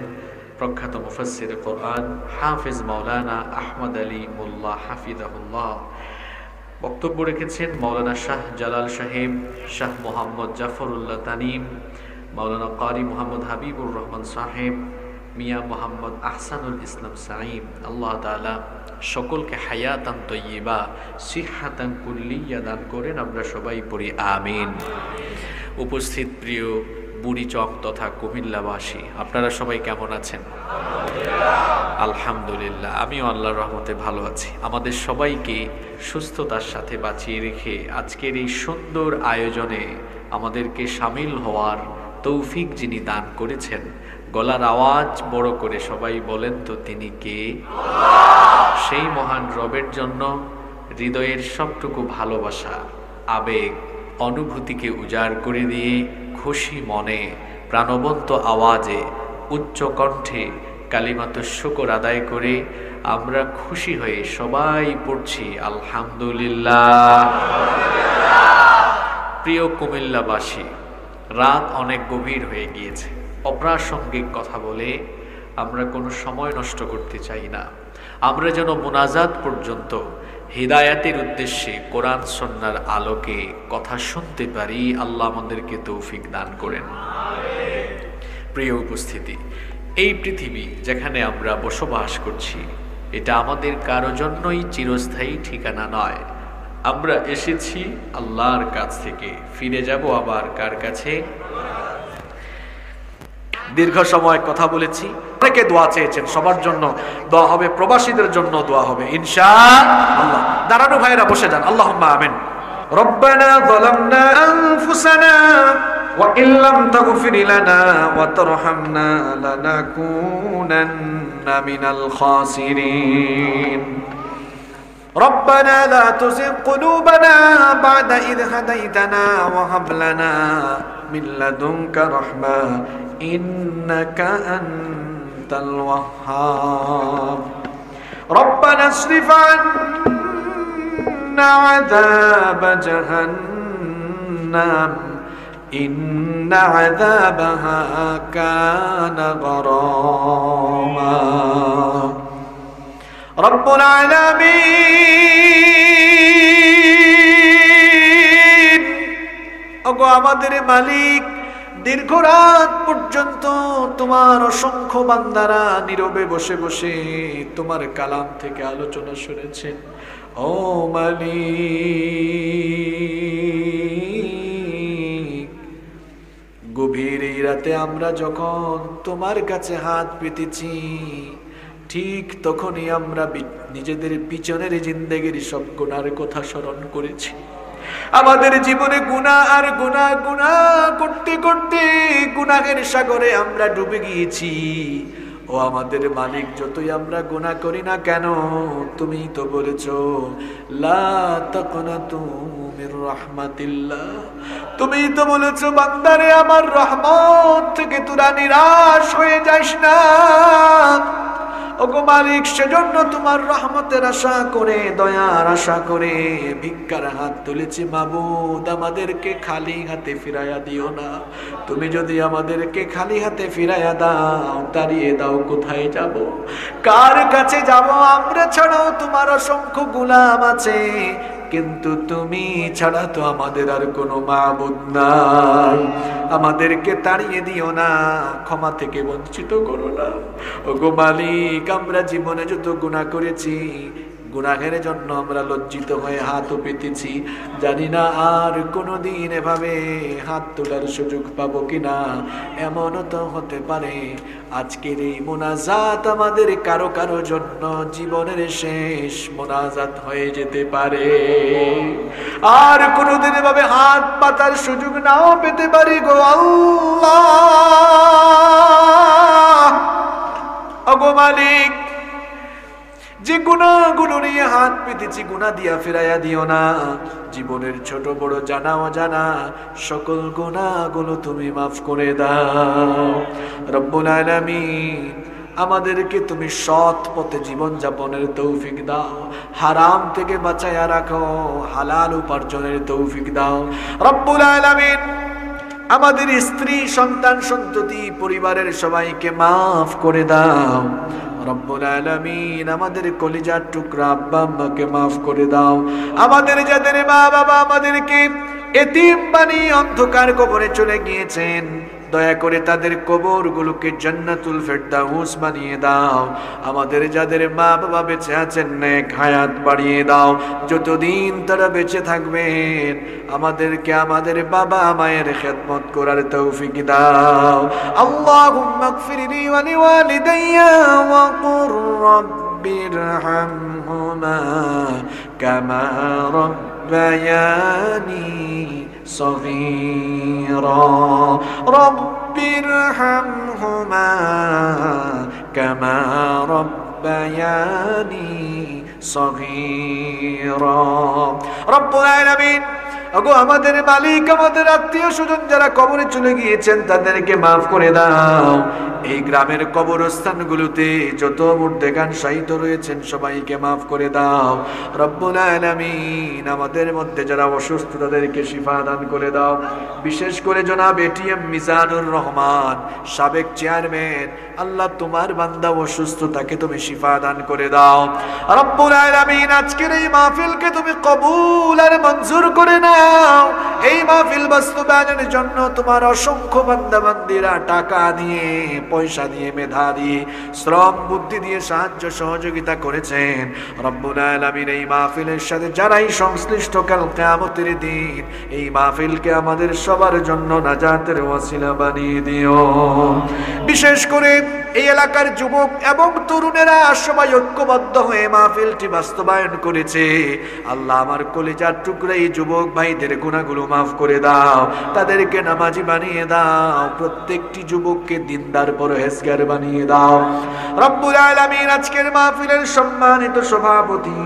প্রখ্যাত মুফাসসির কোরআন হাফেজ মাওলানা আহমদ আলী মোল্লা হাফিজাহুল্লাহ। বক্তব্য রেখেছেন মাওলানা শাহ জালাল সাহেব, শাহ মোহাম্মদ জাফরুল্লাহ তানিম, মাওলানা কারি মোহাম্মদ হাবিবুর রহমান সাহেব, মিয়া মোহাম্মদ আহসানুল ইসলাম সাঈদ। আল্লাহ তাআলা সকলকে হায়াতান তয়্যিবা, সিহহাতান কুল্লিয়া দান করেন। আমরা সবাই পড়ি আমিন। উপস্থিত প্রিয় বুড়িচং তথা কুমিল্লাবাসী, আপনারা সবাই কেমন আছেন? আলহামদুলিল্লাহ, আমিও আল্লাহর রহমতে ভালো আছি। আমাদের সবাইকে সুস্থতার সাথে বাঁচিয়ে রেখে আজকের এই সুন্দর আয়োজনে আমাদেরকে শামিল হওয়ার তৌফিক যিনি দান করেছেন, গলার আওয়াজ বড় করে সবাই বলেন তো তিনি কে? সেই মহান রবের জন্য হৃদয়ের সবটুকু ভালোবাসা, আবেগ, অনুভূতিকে উজাড় করে দিয়ে খুশি মনে প্রাণবন্ত আওয়াজে উচ্চ কণ্ঠে কালিমাতুশ শুকর আদায় করে আমরা খুশি হয়ে সবাই পড়ছি আলহামদুলিল্লাহ। প্রিয় কুমিল্লাবাসী, রাত অনেক গভীর হয়ে গিয়েছে। অপ্রাসঙ্গিক কথা বলে আমরা কোনো সময় নষ্ট করতে চাই না। আমরা যেন মুনাজাত পর্যন্ত হিদায়াতের উদ্দেশ্যে কোরআন সুন্নাহর আলোকে কথা শুনতে পারি। আল্লাহ আমাদেরকে তৌফিক দান করেন। প্রিয় উপস্থিতি, এই পৃথিবী যেখানে আমরা বসবাস করছি, এটা আমাদের কারো জন্যই চিরস্থায়ী ঠিকানা নয়। আমরা এসেছি আল্লাহর কাছ থেকে, ফিরে যাব আবার কার কাছে? দীর্ঘ সময় কথা বলেছি, অনেকে দোয়া চেয়েছেন, সবার জন্য দোয়া হবে, প্রবাসীদের জন্য দোয়া হবে ইনশাআল্লাহ। দাঁড়ানো ভাইরা বসে যান, আল্লাহুম্মা আমিন। রব্বানা যালামনা আনফুসানা ওয়া ইল্লাম তাগফির লানা ওয়া তারহামনা লানাকুনান্না মিনাল খাসিরিন। ربنا لا تزغ قلوبنا بعد إذ هديتنا وهب لنا من لدنك رحمة إنك أنت الوهاب. ربنا اصرف عنا عذاب جهنم إن عذابها كان غراما. رب العالمين, ওগো আমাদের মালিক, দীর্ঘ রাত পর্যন্ত তোমার অসংখ্য বান্দারা নীরবে বসে বসে তোমার কালাম থেকে আলোচনা শুনেছেন। ও মালিক, গভীর এই রাতে আমরা যখন তোমার কাছে হাত পেতেছি, ঠিক তখনই আমরা নিজেদের পিছনের জিন্দেগির সব গুনার কথা স্মরণ করেছি। আমাদের জীবনে গুনাহ আর গুনাহ করতে করতে গুনাহের সাগরে আমরা ডুবে গিয়েছি। ও আমাদের মালিক, যতই আমরা গুনাহ করি না কেন, তুমি তো বলেছো লা তাকনাতু মির রাহমাতিল্লাহ, তুমি তো বলেছো বান্দারে আমার রহমত থেকে তোরা নিরাশ হয়ে যাস না। ওগো মালিক, সেজন্য তোমার রহমতের আশা করে, দয়ার আশা করে ভিক্ষার হাত তুলেছি। মাবুদ, আমাদেরকে খালি হাতে ফিরাইয়া দিও না। তুমি যদি আমাদেরকে খালি হাতে ফিরাইয়া দাও, তাড়িয়ে দাও, কোথায় যাব, কার কাছে যাব? আমরা ছাড়াও তোমার অসংখ্য গোলাম আছে, কিন্তু তুমি ছাড়া তো আমাদের আর কোনো মাবুদ নাই। আমাদেরকে তাড়িয়ে দিও না, ক্ষমা থেকে বঞ্চিত করো না। ওগো মালিক, আমরা জীবনে যত গুনাহ করেছি, গুনাহের জন্য আমরা লজ্জিত হয়ে হাতও পেতেছি। জানি না আর কোনোদিন এভাবে হাত তোলার সুযোগ পাবো কিনা। এমনও তো হতে পারে আজকের এই মোনাজাত আমাদের কারো কারো জন্য জীবনের শেষ মোনাজাত হয়ে যেতে পারে। আর কোনোদিন এভাবে হাত পাতার সুযোগ নাও পেতে পারি গো আল্লাহ। ওগো মালিক, যে গুনাহগুলো নিয়ে হাত পেতেছি, গুনাহ দিয়া ফিরাইয়া দিও না। জীবনের ছোট বড় জানা অজানা সকল গুনাহগুলো তুমি মাফ করে দাও রব্বুল আলামিন। আমাদেরকে তুমি সৎ পথে জীবন যাপনের তৌফিক দাও, হারাম থেকে বাঁচাইয়া রাখো, হালাল উপার্জনের তৌফিক দাও রব্বুল আলামিন। আমাদের স্ত্রী, সন্তান, সন্ততি, পরিবারের সবাইকে মাফ করে দাও রব্বুল আলামিন। আমাদের কলিজার টুকরা আব্বা আম্মাকে মাফ করে দাও। আমাদের যাদের মা বাবা আমাদেরকে এতিম বানিয়ে অন্ধকার কবরে চলে গিয়েছেন, দয়া করে তাদের কবরগুলোকে জান্নাতুল ফেরদাউস বানিয়ে দাও। আমাদের যাদের মা বাবা বেঁচে আছেন, নেক হায়াত বাড়িয়ে দাও। যতদিন তারা বেঁচে থাকবেন আমাদেরকে আমাদের বাবা মায়ের খেদমত করার তৌফিক দাও। আল্লাহুম্মা গফিরলি ওয়া লিওয়ালিদাইয়া ওয়া কুর রাব্বিরহামহুমা কামা ربياني صغيرا رب ارحمهما كما ربياني صغيرا رب العالمين। আগো আমাদের মালিক, আমাদের আত্মীয় স্বজন যারা কবরে চলে গিয়েছেন তাদেরকে মাফ করে দাও। এই গ্রামের কবরস্থানগুলোতে যত মুর্দেগান শায়িত রয়েছেন সবাইকে মাফ করে দাও রব্বুল আলামিন। আমাদের মধ্যে যারা অসুস্থ তাদেরকে শিফা দান করে দাও। বিশেষ করে জনাব এটিএম মিজানুর রহমান, সাবেক চেয়ারম্যান, আল্লাহ তোমার বান্দা অসুস্থ, তাকে তুমি শিফা দান করে দাও রব্বুল আলামিন। আজকের এই মাহফিলকে তুমি কবুল আর মঞ্জুর করে নাও। এই মাহফিল বাস্তবায়নের জন্য তোমার অসংখ্য বান্দা বান্দীরা টাকা দিয়ে, পয়সা দিয়ে, মেধা দিয়ে, শ্রম বুদ্ধি দিয়ে সাহায্য সহযোগিতা করেছেন রব্বুল আলামিন। এই মাহফিলের সাথে যারাই সংশ্লিষ্ট, কাল কিয়ামতের দিন এই মাহফিলকে আমাদের সবার জন্য নাজাতের ওয়াসিলা বানিয়ে দিও। বিশেষ করে এই এলাকার যুবক এবং তরুণেরা সবাই ঐক্যবদ্ধ হয়ে মাহফিলটি বাস্তবায়ন করেছে। আল্লাহ আমার কলিজার টুকরা এই যুবক ভাইদের গুনাহগুলো মাফ করে দাও, তাদেরকে নামাজি বানিয়ে দাও, প্রত্যেকটি যুবককে দিনদার পরহেজগার বানিয়ে দাও রব্বুল আলামিন। আজকের মাহফিলের সম্মানিত সভাপতি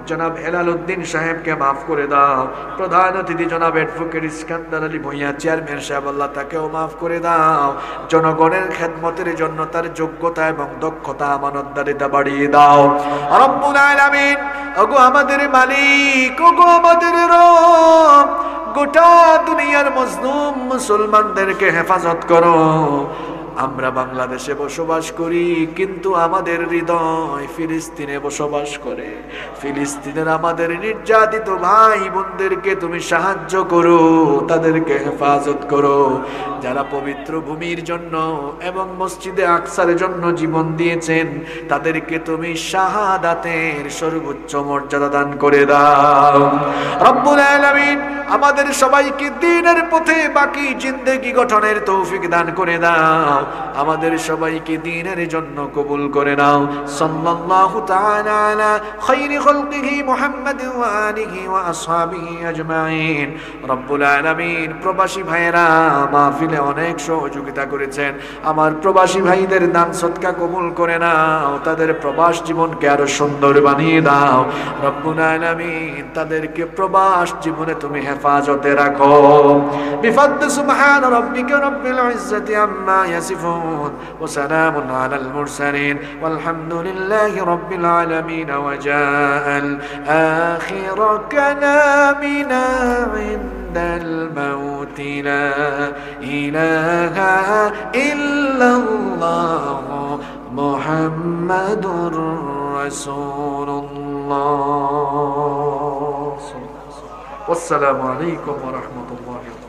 জনাব হেলাল উদ্দিন সাহেবকে মাফ করে দাও। প্রধান অতিথি জনাব অ্যাডভোকেট ইস্কান্দার আলী ভূঁইয়া চেয়ারম্যান সাহেব, আল্লাহ তাকেও মাফ করে দাও। জনগণের খেদমতের জন্য তার যোগ্যতা এবং দক্ষতা আমানতদারিতা বাড়িয়ে দাও রব্বুল আলামিন। ওগো আমাদের মালিক, ওগো আমাদের রব, গোটা দুনিয়ার মজলুম মুসলমানদেরকে হেফাজত করো। আমরা বাংলাদেশে বসবাস করি, কিন্তু আমাদের হৃদয় ফিলিস্তিনে বসবাস করে। ফিলিস্তিনের আমাদের নির্যাতিত ভাই বোনদেরকে তুমি সাহায্য করো, তাদেরকে হেফাজত করো। যারা পবিত্র ভূমির জন্য এবং মসজিদে আকসার জন্য জীবন দিয়েছেন তাদেরকে তুমি শাহাদাতের সর্বোচ্চ মর্যাদা দান করে দাও রব্বুল আলামিন। আমাদের সবাইকে দ্বীনের পথে বাকি জিন্দেগি গঠনের তৌফিক দান করে দাও। আমাদের সবাইকে দ্বীনের জন্য কবুল করে নাও। সাল্লাল্লাহু তাআলা আলা খায়রি খালকিহি মুহাম্মাদ ওয়া আলিহি ওয়া আসহাবিহি আজমাইন। রব্বুল আলামিন, প্রবাসী ভাইরা মাহফিলে অনেক সহযোগিতা করেছেন, আমার প্রবাসী ভাইদের দান সদকা কবুল করে নাও, তাদের প্রবাস জীবনকে আরো সুন্দর বানিয়ে দাও রব্বুল আলামিন। তাদেরকে প্রবাস জীবনে তুমি হেফাজতে রাখো। বিফাদ্দ সুবহান রাব্বিকা রাব্বিল ইজ্জাতি আম্মা ইয়াসিফুন ওয়া সালামুন আলাল মুরসালিন ওয়ালহামদুলিল্লাহি রাব্বিল আলামিন। ওয়া জাআল আখির কালামিনা ইনদাল মাউতি লা ইলাহা ইল্লাল্লাহ মুহাম্মাদুর রাসূলুল্লাহ। আসসালামু আলাইকুম ওয়া রাহমাতুল্লাহি ওয়া বারাকাতুহু।